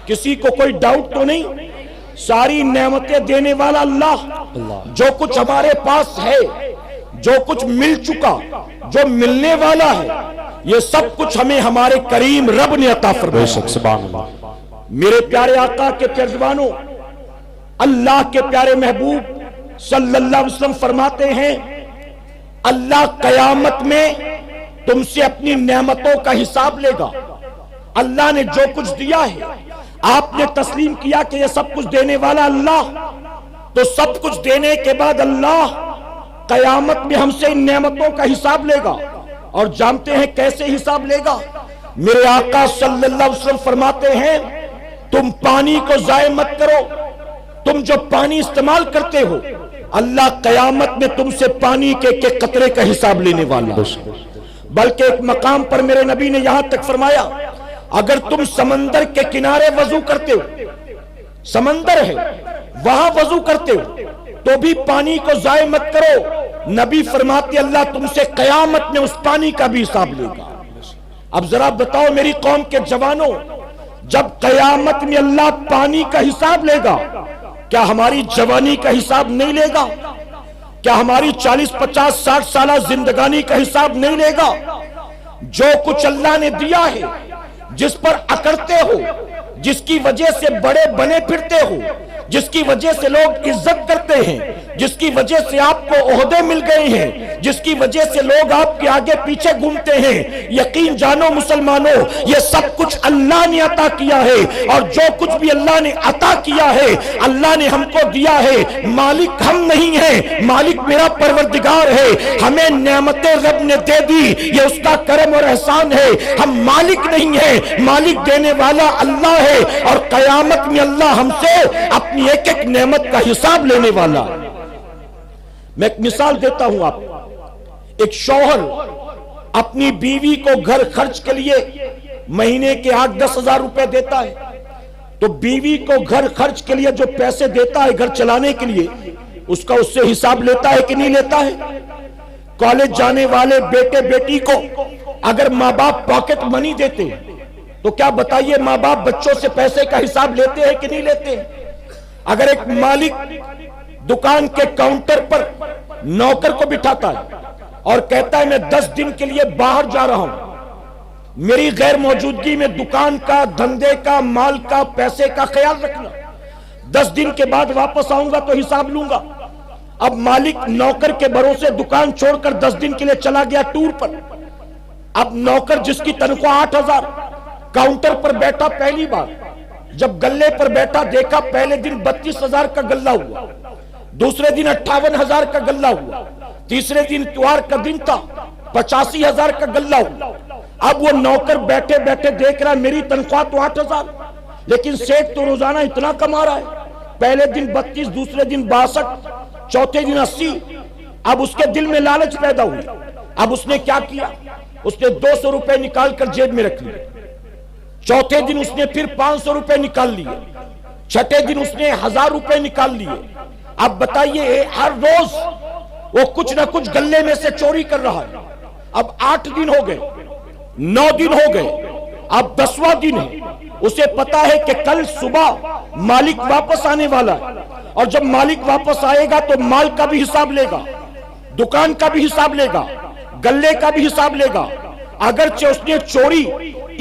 کسی کو کوئی ڈاؤٹ تو نہیں؟ ساری نعمتیں دینے والا اللہ، جو کچھ ہمارے پاس ہے، جو کچھ مل چکا، جو ملنے والا ہے، یہ سب کچھ ہمیں ہمارے کریم رب نے عطا فرمایا۔ سبحان اللہ۔ میرے پیارے آقا کے پیروانوں، اللہ کے پیارے محبوب صلی اللہ علیہ وسلم فرماتے ہیں اللہ قیامت میں تم سے اپنی نعمتوں کا حساب لے گا۔ اللہ نے جو کچھ دیا ہے آپ نے تسلیم کیا کہ یہ سب کچھ دینے والا اللہ، تو سب کچھ دینے کے بعد اللہ قیامت میں ہم سے ان نعمتوں کا حساب لے گا۔ اور جانتے ہیں کیسے حساب لے گا؟ میرے آقا صلی اللہ علیہ وسلم فرماتے ہیں تم پانی کو ضائع مت کرو، تم جو پانی استعمال کرتے ہو اللہ قیامت میں تم سے پانی کے قطرے کا حساب لینے والا۔ بلکہ ایک مقام پر میرے نبی نے یہاں تک فرمایا اگر تم سمندر کے کنارے وضو کرتے ہو، سمندر ہے وہاں وضو کرتے ہو تو بھی پانی کو ضائع مت کرو، نبی فرماتے اللہ تم سے قیامت میں اس پانی کا بھی حساب لے گا۔ اب ذرا بتاؤ میری قوم کے جوانوں، جب قیامت میں اللہ پانی کا حساب لے گا کیا ہماری جوانی کا حساب نہیں لے گا؟ کیا ہماری 40 50 60 سالہ زندگانی کا حساب نہیں لے گا؟ جو کچھ اللہ نے دیا ہے، جس پر اکڑتے ہو، جس کی وجہ سے بڑے بنے پھرتے ہو، جس کی وجہ سے لوگ عزت کرتے ہیں، جس کی وجہ سے آپ کو عہدے مل گئے ہیں، جس کی وجہ سے لوگ آپ کے آگے پیچھے گھومتے ہیں، یقین جانو مسلمانوں یہ سب کچھ اللہ نے عطا کیا ہے۔ اور جو کچھ بھی اللہ نے عطا کیا ہے اللہ نے ہم کو دیا ہے، مالک ہم نہیں ہیں، مالک میرا پروردگار ہے۔ ہمیں نعمتیں رب نے دے دی، یہ اس کا کرم اور احسان ہے، ہم مالک نہیں ہیں، مالک دینے والا اللہ ہے۔ اور قیامت میں اللہ ہم سے اپنی ایک ایک نعمت کا حساب لینے والا۔ میں ایک مثال دیتا ہوں آپ، ایک شوہر اپنی بیوی کو گھر خرچ کے لیے مہینے کے 8-10 ہزار روپے دیتا ہے، تو بیوی کو گھر خرچ کے لیے جو پیسے دیتا ہے گھر چلانے کے لیے اس کا اس سے حساب لیتا ہے کہ نہیں لیتا ہے؟ کالج جانے والے بیٹے بیٹی کو اگر ماں باپ پاکٹ منی دیتے تو کیا بتائیے ماں باپ بچوں سے پیسے کا حساب لیتے ہیں کہ نہیں لیتے؟ اگر ایک مالک دکان کے کاؤنٹر پر نوکر کو بٹھاتا ہے اور کہتا ہے میں 10 دن کے لیے باہر جا رہا ہوں، میری غیر موجودگی میں دکان کا، دھندے کا، مال کا، پیسے کا خیال رکھنا، 10 دن کے بعد واپس آؤں گا تو حساب لوں گا۔ اب مالک نوکر کے بھروسے دکان چھوڑ کر 10 دن کے لیے چلا گیا ٹور پر۔ اب نوکر جس کی تنخواہ 8,000 کاؤنٹر پر بیٹھا پہلی بار جب گلے پر بیٹھا دیکھا پہلے دن 32,000 کا گلہ ہوا، دوسرے دن 58,000 کا گلہ ہوا، تیسرے دن اتوار کا دن تھا 85,000 کا گلہ ہوا۔ اب وہ نوکر بیٹھے بیٹھے دیکھ رہا میری تنخواہ تو 8,000، لیکن سیٹ تو روزانہ اتنا کما رہا ہے، پہلے دن 32، دوسرے دن 62، چوتھے دن 80۔ اب اس کے دل میں لالچ پیدا ہوئی۔ اب اس نے کیا کیا؟ اس نے 200 روپے نکال کر جیب میں رکھ لیے، چوتھے دن اس نے پھر 500 روپے نکال لیے، چھٹے دن اس نے 1000 روپے نکال لیے۔ اب بتائیے ہر روز وہ کچھ نہ کچھ گلے میں سے چوری کر رہا ہے۔ اب 8 دن ہو گئے، 9 دن ہو گئے، اب 10واں دن ہے۔ اسے پتا ہے کہ کل صبح مالک واپس آنے والا ہے، اور جب مالک واپس آئے گا تو مال کا بھی حساب لے گا، دکان کا بھی حساب لے گا، گلے کا بھی حساب لے گا۔ اگرچہ اس نے چوری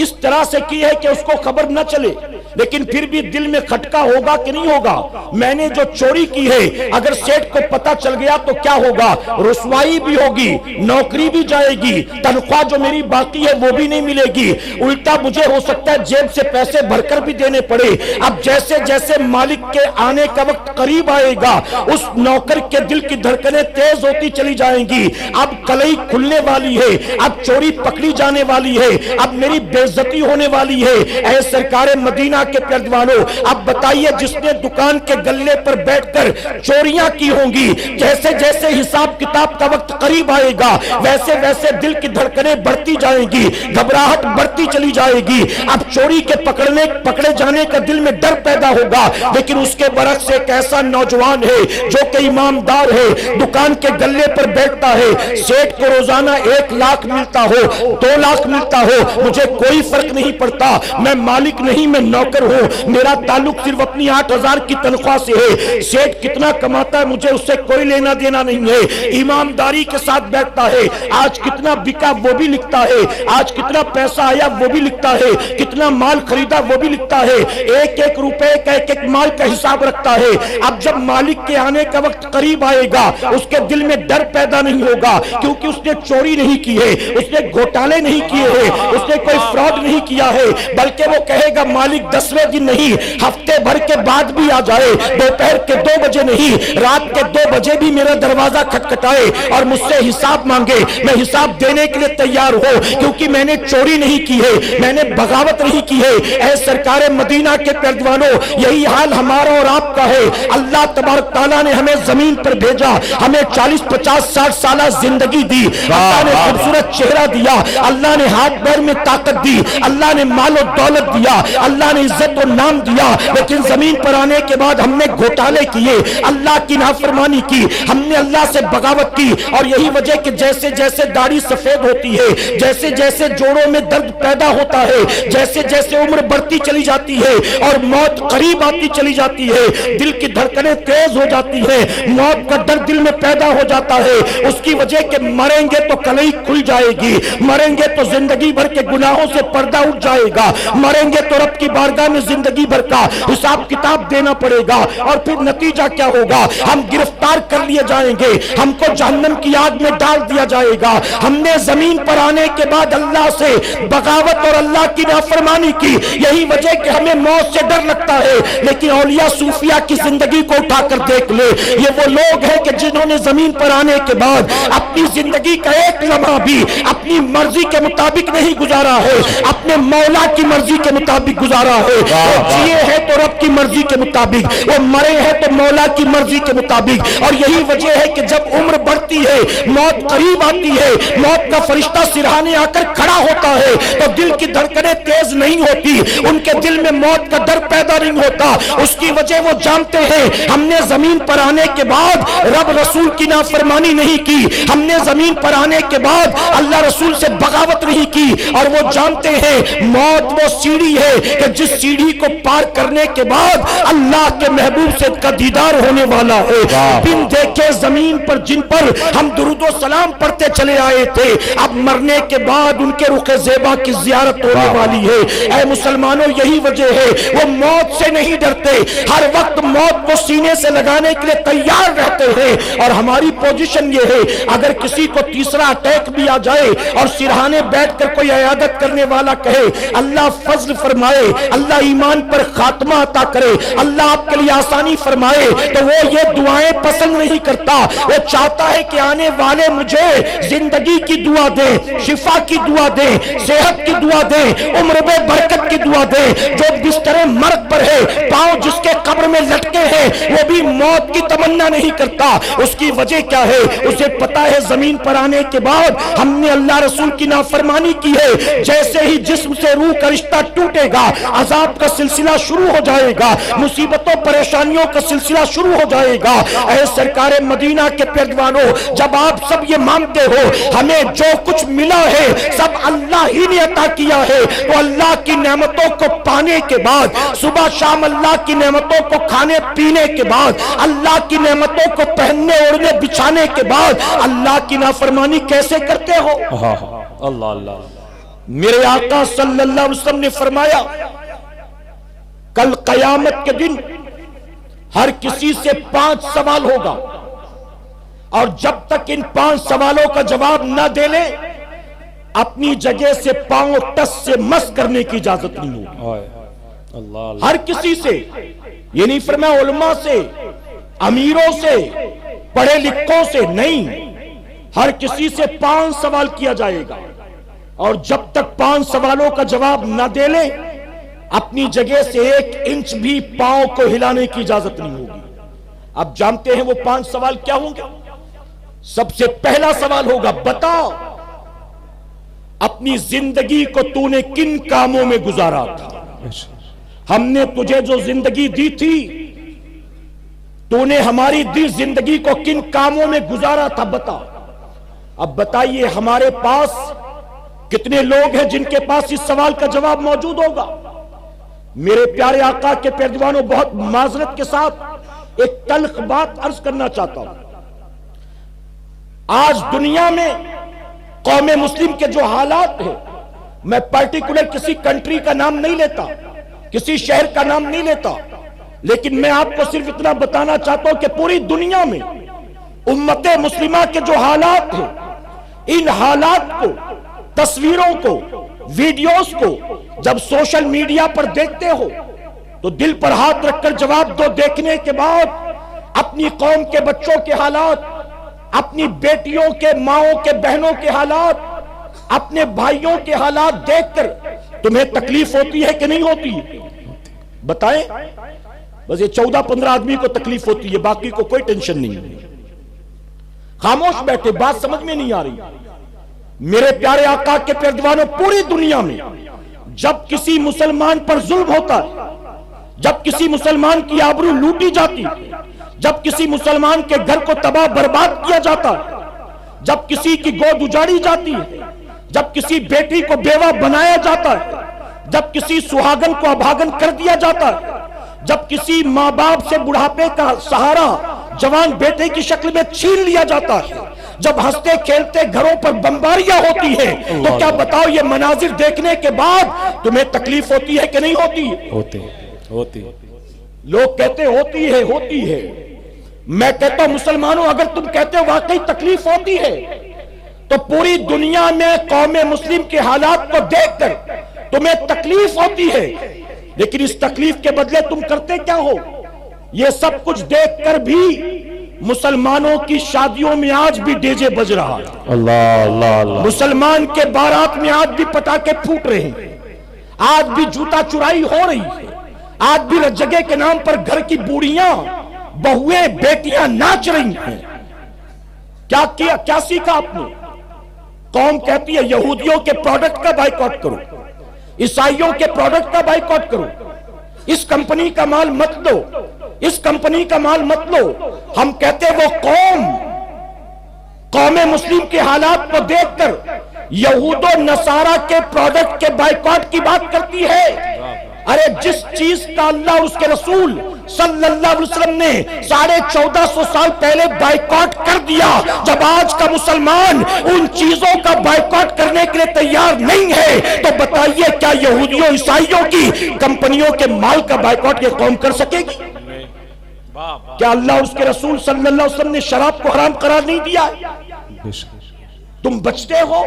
اس طرح سے کی ہے کہ اس کو خبر نہ چلے، لیکن پھر بھی دل میں کھٹکا ہوگا کہ نہیں ہوگا؟ میں نے جو چوری کی ہے اگر سیٹ کو پتا چل گیا تو کیا ہوگا؟ رسوائی بھی ہوگی، نوکری بھی جائے گی، تنخواہ جو میری باقی ہے وہ بھی نہیں ملے گی، الٹا مجھے ہو سکتا ہے جیب سے پیسے بھر کر بھی دینے پڑے۔ اب جیسے جیسے مالک کے آنے کا وقت قریب آئے گا اس نوکر کے دل کی دھڑکنیں تیز ہوتی چلی جائیں گی۔ اب کلئی کھلنے والی ہے، اب چوری پکڑی جانے والی ہے، اب میری بے عزتی ہونے والی ہے۔ اے سرکار مدینہ کے پیروانوں، اب بتائیے جس نے دکان کے گلے پر بیٹھ کر چوریاں کی ہوں گی، جیسے جیسے حساب کتاب کا وقت قریب آئے گا ویسے ویسے دل کی دھڑکنیں بڑھتی جائیں گی، گھبراہٹ بڑھتی چلی جائے گی۔ اب چوری کے پکڑے جانے کا دل میں ڈر پیدا ہوگا، لیکن اس کے برعکس ایک ایسا نوجوان ہے جو کہ ایماندار ہے، دکان کے گلے پر بیٹھتا ہے، سیٹ کو روزانہ 1 لاکھ ملتا ہو، 2 لاکھ ملتا ہو، مجھے کوئی فرق نہیں پڑتا، میں مالک نہیں میں نوکر ہوں، میرا تعلق صرف اپنی 8,000 کی تنخواہ سے ہے، سیٹ کتنا کماتا ہے مجھے اس سے کوئی لینا دینا نہیں ہے، ایمانداری کے ساتھ بیٹھتا ہے، آج کتنا بکا وہ بھی لکھتا ہے، آج کتنا پیسہ آیا وہ بھی لکھتا ہے، کتنا مال خریدا وہ بھی لکھتا ہے، ایک ایک روپے کا ایک ایک مال کا حساب رکھتا ہے۔ اب جب مالک کے آنے کا وقت قریب آئے گا اس کے دل میں ڈر پیدا نہیں ہوگا، کیونکہ اس نے چوری نہیں کی ہے، اس نے گھوٹالے نہیں کیے ہیں، اس نے کوئی فراڈ نہیں کیا ہے، بلکہ وہ کہے گا مالک 10ویں دن نہیں ہفتے بھر کے بعد بھی آ جائے، دوپہر کے 2 بجے نہیں رات کے 2 بجے بھی میرا دروازہ کھٹکھٹائے اور مجھ سے حساب مانگے، میں حساب دینے کے لیے تیار ہوں، کیونکہ میں نے چوری نہیں کی ہے، میں نے بغاوت نہیں کی ہے۔ اے سرکار مدینہ کے پیروانوں، یہی حال ہمارا اور آپ کا ہے۔ اللہ تبارک تعالیٰ نے ہمیں زمین پر بھیجا، ہمیں 40 50 60 سالہ زندگی دی، اللہ نے خوبصورت چہرہ دیا، اللہ نے ہاتھ پیر میں طاقت دی، اللہ نے مال و دولت دیا، اللہ نے عزت و نام دیا، لیکن زمین پر آنے کے بعد ہم نے گھوٹالے کیے، اللہ کی نافرمانی کی، ہم نے اللہ سے بغاوت کی، اور یہی وجہ کہ جیسے جیسے داڑھی سفید ہوتی ہے، جیسے جیسے جوڑوں میں درد پیدا ہوتا ہے، جیسے جیسے عمر بڑھتی چلی جاتی ہے اور موت قریب آتی چلی جاتی ہے، دل کی دھڑکنیں تیز ہو جاتی ہیں، موت کا ڈر دل میں پیدا ہو جاتا ہے، اس کی وجہ کہ مریں گے تو کلئی کھل جائے گی، مریں گے تو زندگی بھر کے گناہوں سے پردہ اٹھ جائے گا، مریں گے تو رب کی بارگاہ میں زندگی بھر کا حساب کتاب دینا پڑے گا، اور پھر نتیجہ کیا ہوگا؟ ہم گرفتار کر لیے جائیں گے، ہم کو جہنم کی آگ میں ڈال دیا جائے گا۔ ہم نے زمین پر آنے کے بعد اللہ سے بغاوت اور اللہ کی نافرمانی کی، یہی وجہ کہ ہمیں موت سے ڈر لگتا ہے، لیکن اولیاء صوفیاء کی زندگی کو اٹھا کر دیکھ لے، یہ وہ لوگ ہیں کہ جنہوں نے زمین پر آنے کے بعد اپنی زندگی کا ایک لمحہ بھی اپنی مرضی کے مطابق نہیں گزارا ہے، اپنے مولا کی مرضی کے مطابق گزارا ہے۔ وہ جیے ہیں تو رب کی مرضی کے مطابق، وہ مرے ہیں تو مولا کی مرضی کے مطابق، اور یہی وجہ ہے کہ جب عمر بڑھتی ہے، موت قریب آتی ہے، موت کا فرشتہ سرہانے آ کر کھڑا ہوتا ہے تو دل کی دھڑکنیں تیز نہیں ہوتی، ان کے دل میں موت کا ڈر پیدا نہیں ہوتا، اس کی وجہ وہ جانتے ہیں ہم نے زمین پر آنے کے بعد رب رسول کی نافرمانی نہیں کی، ہم نے زمین پر آنے کے بعد اللہ رسول سے بغاوت نہیں کی، اور وہ جانتے ہیں موت وہ سیڑھی ہے کہ جس سیڑھی کو پار کرنے کے بعد اللہ کے محبوب سے کا دیدار ہونے والا ہے۔ بن دیکھے زمین پر جن پر ہم درود و سلام پڑھتے چلے آئے تھے، اب مرنے کے بعد ان کے رخ زیبا کی زیارت ہونے والی ہے۔ اے مسلمانوں، یہی وجہ ہے وہ موت سے نہیں ڈرتے، ہر وقت موت کو سینے سے لگانے کے لیے تیار رہتے ہیں، اور ہماری پوزیشن یہ ہے اگر کسی کو تیسرا اٹیک بھی آ جائے اور سرہانے بیٹھ کر کوئی عیادت کرنے والا کہے اللہ فضل فرمائے، اللہ اللہ ایمان پر خاتمہ عطا کرے، اللہ آپ کے لیے آسانی فرمائے، تو وہ یہ دعائیں پسند نہیں کرتا، وہ چاہتا ہے کہ آنے والے مجھے زندگی کی دعا دیں، شفا کی دعا دیں، صحت کی دعا دیں، عمر میں برکت کی دعا دیں۔ جو بستر مرگ پر ہے، پاؤں جس کے قبر میں لٹکے ہیں، وہ بھی موت کی تمنا نہیں کرتا۔ اس کی وجہ کیا ہے؟ اسے پتا ہے زمین پر آنے کے بعد ہم نے اللہ رسول کی نافرمانی کی ہے، جیسے ہی جسم سے روح کا رشتہ ٹوٹے گا، عذاب کا سلسلہ شروع ہو جائے گا، مصیبتوں پریشانیوں کا سلسلہ شروع ہو جائے گا۔ اے سرکار مدینہ کے پیروانوں، جب آپ سب یہ مانتے ہو ہمیں جو کچھ ملا ہے سب اللہ ہی نے عطا کیا ہے، تو اللہ کی نعمتوں کو پانے کے بعد، صبح شام اللہ کی نعمتوں کو کھانے پینے کے بعد، اللہ کی نعمتوں کو پہننے اوڑھنے بچھانے کے بعد اللہ کی نافرمانی کیسے کرتے ہو؟ اللہ اللہ میرے آقا صلی اللہ علیہ وسلم نے فرمایا کل قیامت کے دن ہر کسی سے 5 سوال ہوگا، اور جب تک ان 5 سوالوں کا جواب نہ دے لے اپنی جگہ سے پاؤں ٹس سے مس کرنے کی اجازت نہیں ہوگی۔ اللہ ہر کسی سے، یہ نہیں فرمایا علماء سے، امیروں سے، پڑھے لکھوں سے نہیں، ہر کسی سے 5 سوال کیا جائے گا، اور جب تک 5 سوالوں کا جواب نہ دے لے اپنی جگہ سے 1 انچ بھی پاؤں کو ہلانے کی اجازت نہیں ہوگی۔ اب جانتے ہیں وہ 5 سوال کیا ہوں گے؟ سب سے پہلا سوال ہوگا، بتا اپنی زندگی کو تو نے کن کاموں میں گزارا تھا؟ ہم نے تجھے جو زندگی دی تھی، تو نے ہماری دی زندگی کو کن کاموں میں گزارا تھا، بتا۔ اب بتائیے ہمارے پاس کتنے لوگ ہیں جن کے پاس اس سوال کا جواب موجود ہوگا؟ میرے پیارے آقا کے پیروانوں، بہت معذرت کے ساتھ ایک تلخ بات عرض کرنا چاہتا ہوں۔ آج دنیا میں قوم مسلم کے جو حالات ہیں، میں پرٹیکولر کسی کنٹری کا نام نہیں لیتا، کسی شہر کا نام نہیں لیتا، لیکن میں آپ کو صرف اتنا بتانا چاہتا ہوں کہ پوری دنیا میں امت مسلمہ کے جو حالات ہیں، ان حالات کو، تصویروں کو، ویڈیوز کو جب سوشل میڈیا پر دیکھتے ہو تو دل پر ہاتھ رکھ کر جواب دو۔ دیکھنے کے بعد اپنی قوم کے بچوں کے حالات، اپنی بیٹیوں کے، ماؤں کے، بہنوں کے حالات، اپنے بھائیوں کے حالات دیکھ کر تمہیں تکلیف ہوتی ہے کہ نہیں ہوتی؟ بتائیں۔ بس یہ 14-15 آدمی کو تکلیف ہوتی ہے، باقی کو کوئی ٹینشن نہیں ہے، خاموش بیٹھے، بات سمجھ میں نہیں آ رہی۔ میرے پیارے آقا کے پیروانوں، پوری دنیا میں جب کسی مسلمان پر ظلم ہوتا ہے، جب کسی مسلمان کی آبرو لوٹی جاتی ہے، جب کسی مسلمان کے گھر کو تباہ برباد کیا جاتا ہے، جب کسی کی گود اجاڑی جاتی ہے، جب کسی بیٹی کو بیوہ بنایا جاتا ہے، جب کسی سہاگن کو ابھاگن کر دیا جاتا ہے، جب کسی ماں باپ سے بڑھاپے کا سہارا جوان بیٹے کی شکل میں چھین لیا جاتا ہے، جب ہنستے کھیلتے گھروں پر بمباریاں ہوتی ہیں، تو کیا بتاؤ یہ مناظر دیکھنے کے بعد تمہیں تکلیف ہوتی ہے کہ نہیں ہوتی؟ ہوتی لوگ کہتے ہوتی ہے، میں کہتا ہوں مسلمانوں، اگر تم کہتے ہو واقعی تکلیف ہوتی ہے تو پوری دنیا میں قوم مسلم کے حالات کو دیکھ کر تمہیں تکلیف ہوتی ہے، لیکن اس تکلیف کے بدلے تم کرتے کیا ہو؟ یہ سب کچھ دیکھ کر بھی مسلمانوں کی شادیوں میں آج بھی ڈی جے بج رہا ہے، اللہ اللہ اللہ، مسلمان کے بارات میں آج بھی پٹاخے پھوٹ رہے ہیں، آج بھی جوتا چرائی ہو رہی ہے، آج بھی جگہ کے نام پر گھر کی بوڑھیاں، بہویں، بیٹیاں ناچ رہی ہیں۔ کیا سیکھا آپ نے؟ قوم کہتی ہے یہودیوں کے پروڈکٹ کا بائیکاٹ کرو، عیسائیوں کے پروڈکٹ کا بائیکاٹ کرو، اس کمپنی کا مال مت لو، اس کمپنی کا مال مت لو۔ ہم کہتے وہ قوم مسلم کے حالات کو دیکھ کر یہود و نصارہ کے پروڈکٹ کے بائیکاٹ کی بات کرتی ہے۔ ارے جس چیز کا اللہ اس کے رسول صلی اللہ علیہ وسلم نے 1450 سال پہلے بائیکاٹ کر دیا، جب آج کا مسلمان ان چیزوں کا بائیکاٹ کرنے کے لیے تیار نہیں ہے تو بتائیے کیا یہودیوں عیسائیوں کی کمپنیوں کے مال کا بائیکاٹ یہ قوم کر سکے گی؟ کیا اللہ اس کے رسول صلی اللہ علیہ وسلم نے شراب کو حرام قرار نہیں دیا؟ تم بچتے ہو؟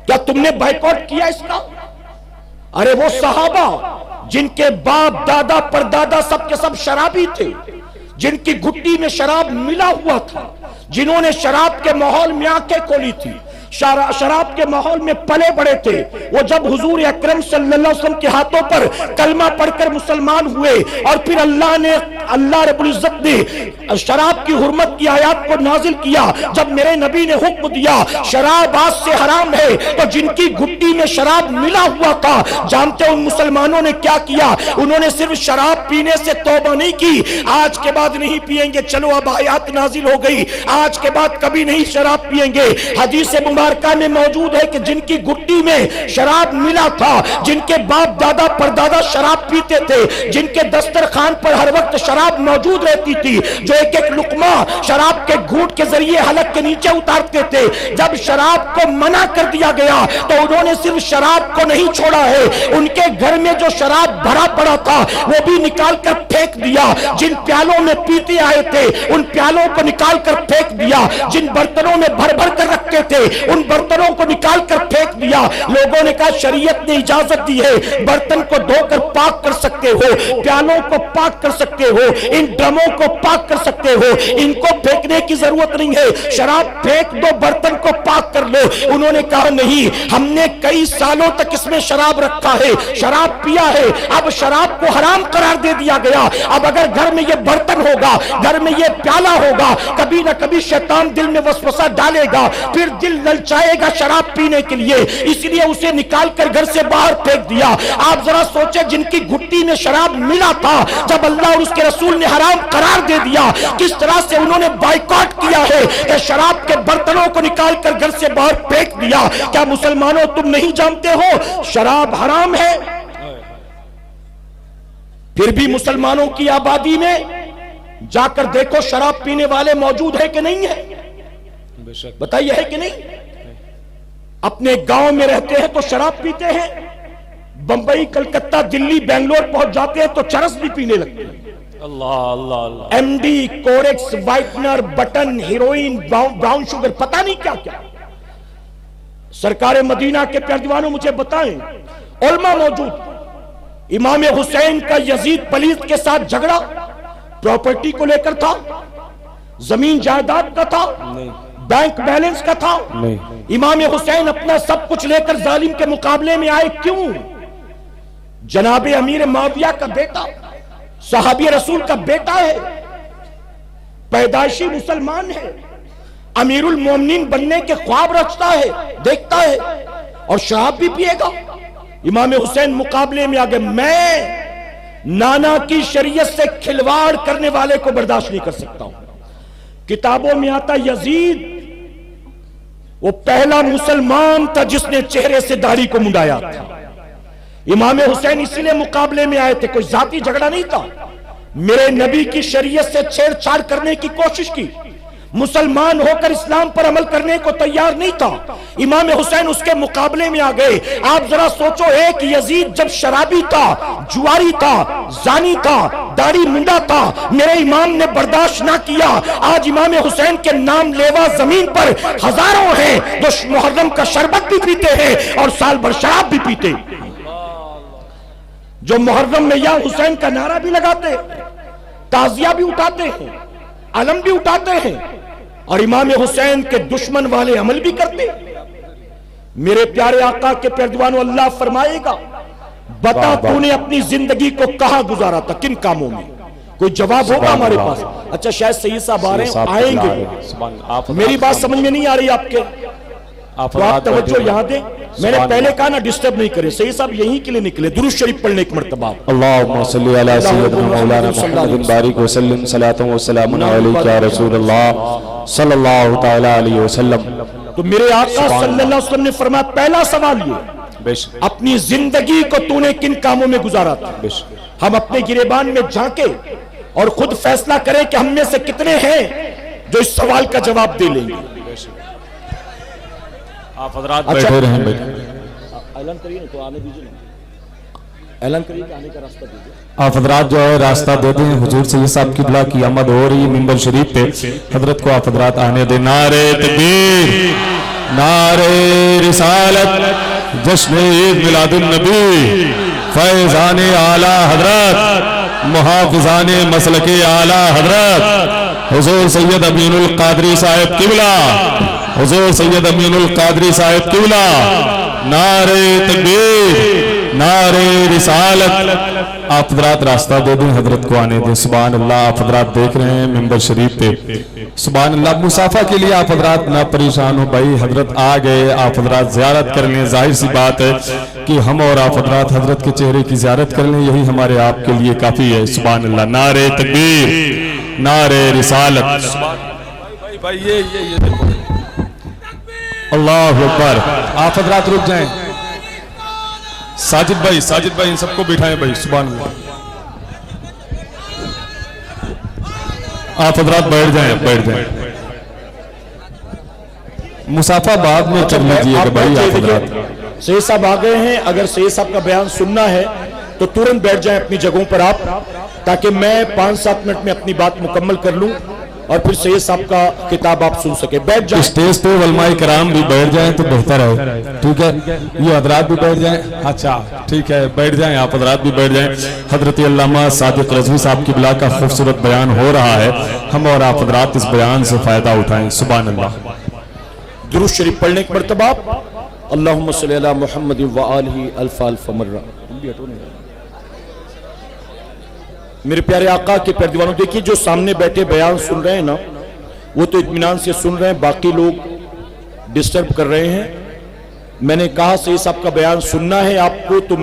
کیا تم نے بائیکاٹ کیا اس کا؟ ارے وہ صحابہ جن کے باپ دادا پردادا سب کے سب شرابی تھے، جن کی گھٹی میں شراب ملا ہوا تھا، جنہوں نے شراب کے ماحول میں آنکھیں کھولی تھی، شراب کے ماحول میں پلے بڑے تھے، وہ جب حضور اکرم صلی اللہ علیہ وسلم کے ہاتھوں پر کلمہ پڑھ کر مسلمان ہوئے اور پھر اللہ رب العزت نے شراب کی حرمت کی آیات کو نازل کیا، جب میرے نبی نے حکم دیا شراب آج سے حرام ہے، تو جن کی گھٹی میں شراب ملا ہوا تھا، جانتے ان مسلمانوں نے کیا کیا؟ انہوں نے صرف شراب پینے سے توبہ نہیں کی، آج کے بعد نہیں پیئیں گے، چلو اب آیات نازل ہو گئی، آج کے بعد کبھی نہیں شراب پیئیں گے۔ حدیث مبارکہ میں موجود ہے کہ جن کی گھٹی میں شراب ملا تھا، جن کے باپ دادا پردادا شراب پیتے تھے، جن کے دسترخوان پر ہر وقت شراب موجود رہتی تھی، جو ایک ایک لقمہ شراب کے گھونٹ کے ذریعے حلق کے نیچے اتارتے تھے، جب شراب کو منع کر دیا گیا تو انہوں نے صرف شراب کو نہیں چھوڑا ہے، ان کے گھر میں جو شراب بھرا پڑا تھا وہ بھی نکال کر پھینک دیا، جن پیالوں میں پیتے آئے تھے ان پیالوں کو نکال کر پھینک دیا، جن برتنوں میں بھر بھر کر رکھتے تھے ان برتنوں کو نکال کر پھینک دیا۔ لوگوں نے کہا شریعت نے اجازت دی ہے، برتن کو دھو کر پاک کر سکتے ہو، پیالوں کو پاک کر سکتے ہو، ان ڈرموں کو پاک کر سکتے ہو، ان کو پھینکنے کی ضرورت نہیں ہے، شراب پھینک دو، برتن کو پاک کر لو۔ انہوں نے کہا نہیں، ہم نے کئی سالوں تک اس میں شراب رکھا ہے، شراب پیا ہے، اب شراب کو حرام قرار دے دیا گیا، اب اگر گھر میں یہ برتن ہوگا، گھر میں یہ پیالہ ہوگا، کبھی نہ کبھی شیطان دل میں وسوسہ ڈالے گا، پھر دل للچائے گا شراب پینے کے لیے، اس لیے اسے نکال کر گھر سے باہر پھینک دیا۔ آپ ذرا سوچیں، جن کی گھٹی میں شراب ملا تھا، جب اللہ اور اس کے رسول نے حرام قرار دے دیا، کس طرح سے انہوں نے بائیکاٹ کیا ہے کہ شراب کے برتنوں کو نکال کر گھر سے باہر پھینک دیا۔ کیا مسلمانوں تم نہیں جانتے ہو شراب حرام ہے؟ پھر بھی مسلمانوں کی آبادی میں جا کر دیکھو شراب پینے والے موجود ہیں کہ نہیں ہیں؟ بتائیے ہے کہ نہیں؟ اپنے گاؤں میں رہتے ہیں تو شراب پیتے ہیں، بمبئی کلکتہ دلی بنگلور پہنچ جاتے ہیں تو چرس بھی پینے لگتے ہیں۔ اللہ اللہ اللہ، M D, Corex, whitener, button, heroin, brown sugar, پتہ نہیں کیا کیا۔ سرکار مدینہ کے پیروانوں مجھے بتائیں، علماء موجود، امام حسین کا یزید پلیت کے ساتھ جھگڑا پراپرٹی کو لے کر تھا، زمین جائیداد کا تھا، بینک بیلنس کا تھا، امام حسین اپنا سب کچھ لے کر ظالم کے مقابلے میں آئے، کیوں؟ جناب امیر معاویہ کا بیٹا، صحابی رسول کا بیٹا ہے، پیدائشی مسلمان ہے، امیر المومنین بننے کے خواب رچتا ہے، دیکھتا ہے، اور شراب بھی پیے گا۔ امام حسین مقابلے میں آگے، میں نانا کی شریعت سے کھلواڑ کرنے والے کو برداشت نہیں کر سکتا ہوں۔ کتابوں میں آتا یزید وہ پہلا مسلمان تھا جس نے چہرے سے داڑھی کو منڈایا تھا۔ امام حسین اسی لیے مقابلے میں آئے تھے، کوئی ذاتی جھگڑا نہیں تھا، میرے نبی کی شریعت سے چھیڑ چھاڑ کرنے کی کوشش کی، مسلمان ہو کر اسلام پر عمل کرنے کو تیار نہیں تھا، امام حسین اس کے مقابلے میں آ گئے۔ آپ ذرا سوچو، ایک یزید جب شرابی تھا، جواری تھا، زانی تھا، داڑھی منڈا تھا، میرے امام نے برداشت نہ کیا، آج امام حسین کے نام لیوا زمین پر ہزاروں ہیں جو محرم کا شربت بھی پیتے ہیں اور سال بھر شراب بھی پیتے، جو محرم میں یا حسین کا نعرہ بھی لگاتے، تعزیہ بھی اٹھاتے ہیں، علم بھی اٹھاتے ہیں، اور امام حسین کے دشمن والے عمل بھی کرتے۔ میرے پیارے آقا کے پیروانوں، اللہ فرمائے گا، بتا تو نے اپنی زندگی کو کہاں گزارا تھا، کن کاموں میں؟ کوئی جواب ہوگا ہمارے پاس؟ اچھا شاید سید صاحب آئیں گے، میری بات سمجھ میں نہیں آ رہی آپ کے، تو آپ توجہ یہاں دیں۔ میں نے پہلے کہا نا ڈسٹرب نہیں کرے، سید صاحب یہیں کے لیے نکلے، درود شریف پڑھنے ایک مرتبہ۔ اللہم صلی علی سیدنا مولانا محمد بارک وسلم، صلاۃ و سلام علیک یا رسول اللہ صلی اللہ تعالی علیہ وسلم۔ تو میرے آقا صلی اللہ علیہ وسلم نے فرمایا، پہلا سوال یہ، اپنی زندگی کو تو نے کن کاموں میں گزارا تھا؟ ہم اپنے گریبان میں جھانکے اور خود فیصلہ کریں کہ ہم میں سے کتنے ہیں جو اس سوال کا جواب دے لیں گے۔ آپ حضرات بیٹھے رہیں، اعلان کریے نا، تو آنے دیجئے نا، اعلان کریے کہ آنے کا راستہ دیجئے۔ آپ حضرات جو ہے راستہ دے دیں، حضور سید صاحب قبلہ کی آمد ہو رہی ہے منبر شریف پہ، حضرت کو آپ حضرات آنے دیں۔ نعرہ تکبیر، نعرہ رسالت، جشن عید میلاد النبی، فیضان اعلیٰ حضرت، محافظان مسلک اعلیٰ حضرت حضور سید امین القادری صاحب قبلہ، حضور سید امین القادری صاحب قبلہ، نعرہ تکبیر، نعرہ رسالت۔ آپ حضرات راستہ دے دیں، حضرت کو آنے دیں۔ سبحان اللہ۔ آپ حضرات دیکھ رہے ہیں ممبر شریف پہ، سبحان اللہ، مصافحہ کے لیے آپ حضرات نہ پریشان ہو بھائی، حضرت آ گئے، آپ حضرات زیارت کر لیں۔ ظاہر سی بات ہے کہ ہم اور آپ حضرات حضرت کے چہرے کی زیارت کر لیں، یہی ہمارے آپ کے لیے کافی ہے۔ سبحان اللہ۔ نعرہ تکبیر، نعرہ رسالت۔ اللہ اکبر۔ آپ حضرات رک جائیں، ساجد بھائی ان سب کو بٹھائیں بھائی۔ سبحان اللہ۔ آپ حضرات بیٹھ جائیں۔ مصافحہ بعد میں کر لیجئے کہ بھائی آپ حضرات۔ سید صاحب آ گئے ہیں، اگر سید صاحب کا بیان سننا ہے تو ترنت بیٹھ جائیں اپنی جگہوں پر آپ، تاکہ میں 5-7 منٹ میں اپنی بات مکمل کر لوں اور پھر سید صاحب کا خطاب آپ سن سکے۔ بیٹھ جائیں۔ اسٹیج پہ علماء کرام بھی بیٹھ جائیں تو بہتر ہے، ٹھیک ہے؟ یہ حضرات بھی بیٹھ جائیں۔ اچھا ٹھیک ہے، بیٹھ جائیں، آپ حضرات بھی بیٹھ جائیں۔ حضرت علامہ صادق رضوی صاحب کی بلا کا خوبصورت بیان ہو رہا ہے، ہم اور آپ حضرات اس بیان سے فائدہ اٹھائیں۔ سبحان اللہ۔ درود شریف پڑھنے کی مرتبہ اللہم صلی علی محمد وآلہ الف الف مرہ۔ میرے پیارے آقا کے پیارے دیوانوں، دیکھیے جو سامنے بیٹھے بیان سن رہے ہیں نا، وہ تو اطمینان سے سن رہے ہیں، باقی لوگ ڈسٹرب کر رہے ہیں۔ میں نے کہا سید صاحب کا بیان سننا ہے آپ کو، تو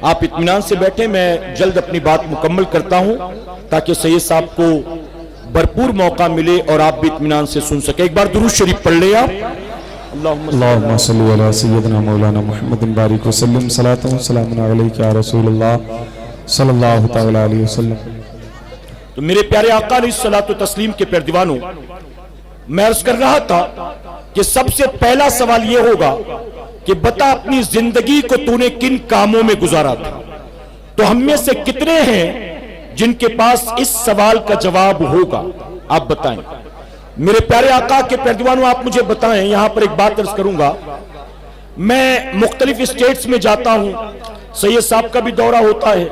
آپ اطمینان سے بیٹھیں، میں جلد اپنی بات مکمل کرتا ہوں تاکہ سید صاحب کو بھرپور موقع ملے اور آپ بھی اطمینان سے سن سکیں۔ ایک بار درود شریف پڑھ لیں آپ۔ اللہم صلی علی سیدنا مولانا محمد بارک وسلم، صلاۃ و سلام علیک یا رسول اللہ صلی اللہ تعالی علیہ وسلم۔ تو میرے پیارے آقا علیہ الصلوۃ والتسلیم کے پیارے دیوانوں، میں عرض کر رہا تھا کہ سب سے پہلا سوال یہ ہوگا کہ بتا اپنی زندگی کو تو نے کن کاموں میں گزارا تھا۔ تو ہم میں سے کتنے ہیں جن کے پاس اس سوال کا جواب ہوگا؟ آپ بتائیں میرے پیارے آقا کے پیارے دیوانوں، آپ مجھے بتائیں۔ یہاں پر ایک بات عرض کروں گا، میں مختلف اسٹیٹس میں جاتا ہوں، سید صاحب کا بھی دورہ ہوتا ہے،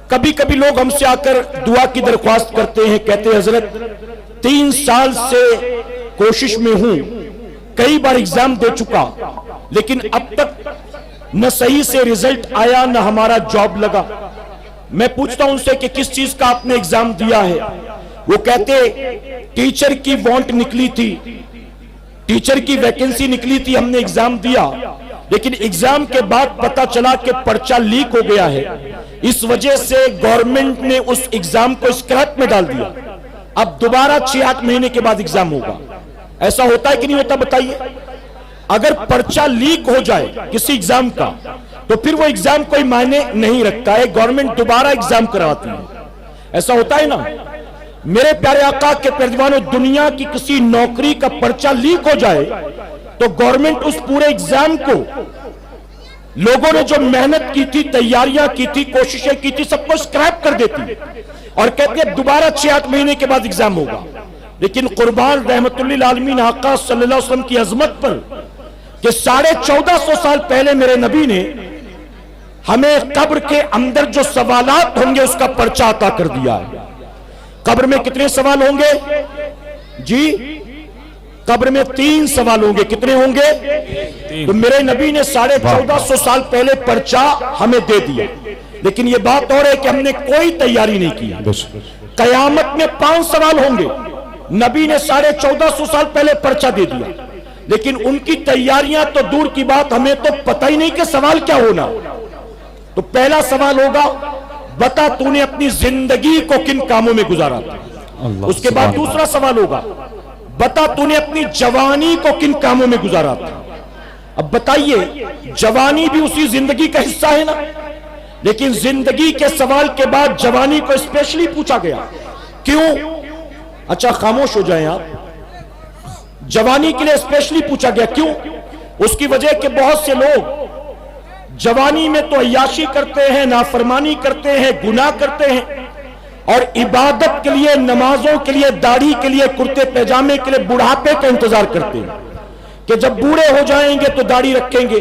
کبھی کبھی لوگ ہم سے آ کر دعا کی درخواست کرتے ہیں، کہتے ہیں حضرت 3 سال سے کوشش میں ہوں، کئی بار ایگزام دے چکا، لیکن اب تک نہ صحیح سے رزلٹ آیا نہ ہمارا جاب لگا۔ میں پوچھتا ہوں ان سے کہ کس چیز کا آپ نے ایگزام دیا ہے؟ وہ کہتے ٹیچر کی وانٹ نکلی تھی، ٹیچر کی ویکنسی نکلی تھی، ہم نے ایگزام دیا، لیکن ایگزام کے بعد پتا چلا کہ پرچہ لیک ہو گیا ہے، اس وجہ سے گورنمنٹ نے اس ایگزام کو اسکریپ میں ڈال دیا، اب دوبارہ 6-8 مہینے کے بعد ایگزام ہوگا۔ ایسا ہوتا ہے کہ نہیں ہوتا؟ بتائیے۔ اگر پرچہ لیک ہو جائے کسی ایگزام کا تو پھر وہ ایگزام کوئی معنی نہیں رکھتا ہے، گورنمنٹ دوبارہ ایگزام کرواتی ہے۔ ایسا ہوتا ہے نا؟ میرے پیارے آقا کے پیارے دیوانوں، دنیا کی کسی نوکری کا پرچہ لیک ہو جائے تو گورنمنٹ اس پورے ایگزام کو، لوگوں نے جو محنت کی تھی، تیاریاں کی تھی، کوششیں کی تھی، سب کو اسکریپ کر دیتی اور کہتے ہیں دوبارہ 6-8 مہینے کے بعد ایگزام ہوگا۔ لیکن قربان رحمت للعالمین آقا صلی اللہ علیہ وسلم کی عظمت پر کہ 1450 سال پہلے میرے نبی نے ہمیں قبر کے اندر جو سوالات ہوں گے اس کا پرچہ عطا کر دیا ہے۔ قبر میں کتنے سوال ہوں گے؟ جی قبر میں 3 سوال ہوں گے۔ کتنے ہوں گے؟ تو میرے نبی نے 1450 سال پہلے پرچہ ہمیں دے دیا، لیکن یہ بات اور ہے کہ ہم نے کوئی تیاری نہیں کی۔ قیامت میں 5 سوال ہوں گے، نبی نے 1450 سال پہلے پرچہ دے دیا، لیکن ان کی تیاریاں تو دور کی بات، ہمیں تو پتہ ہی نہیں کہ سوال کیا ہونا۔ تو پہلا سوال ہوگا بتا تو نے اپنی زندگی کو کن کاموں میں گزارا تھا۔ اس کے بعد دوسرا سوال ہوگا بتا تو نے اپنی جوانی کو کن کاموں میں گزارا تھا۔ اب بتائیے، جوانی بھی اسی زندگی کا حصہ ہے نا، لیکن زندگی کے سوال کے بعد جوانی کو اسپیشلی پوچھا گیا۔ کیوں؟ اچھا خاموش ہو جائیں آپ۔ جوانی کے لیے اسپیشلی پوچھا گیا، کیوں؟ اس کی وجہ کہ بہت سے لوگ جوانی میں تو عیاشی کرتے ہیں، نافرمانی کرتے ہیں، گناہ کرتے ہیں، اور عبادت کے لیے، نمازوں کے لیے، داڑھی کے لیے، کرتے پیجامے کے لیے بڑھاپے کا انتظار کرتے ہیں کہ جب بوڑھے ہو جائیں گے تو داڑھی رکھیں گے،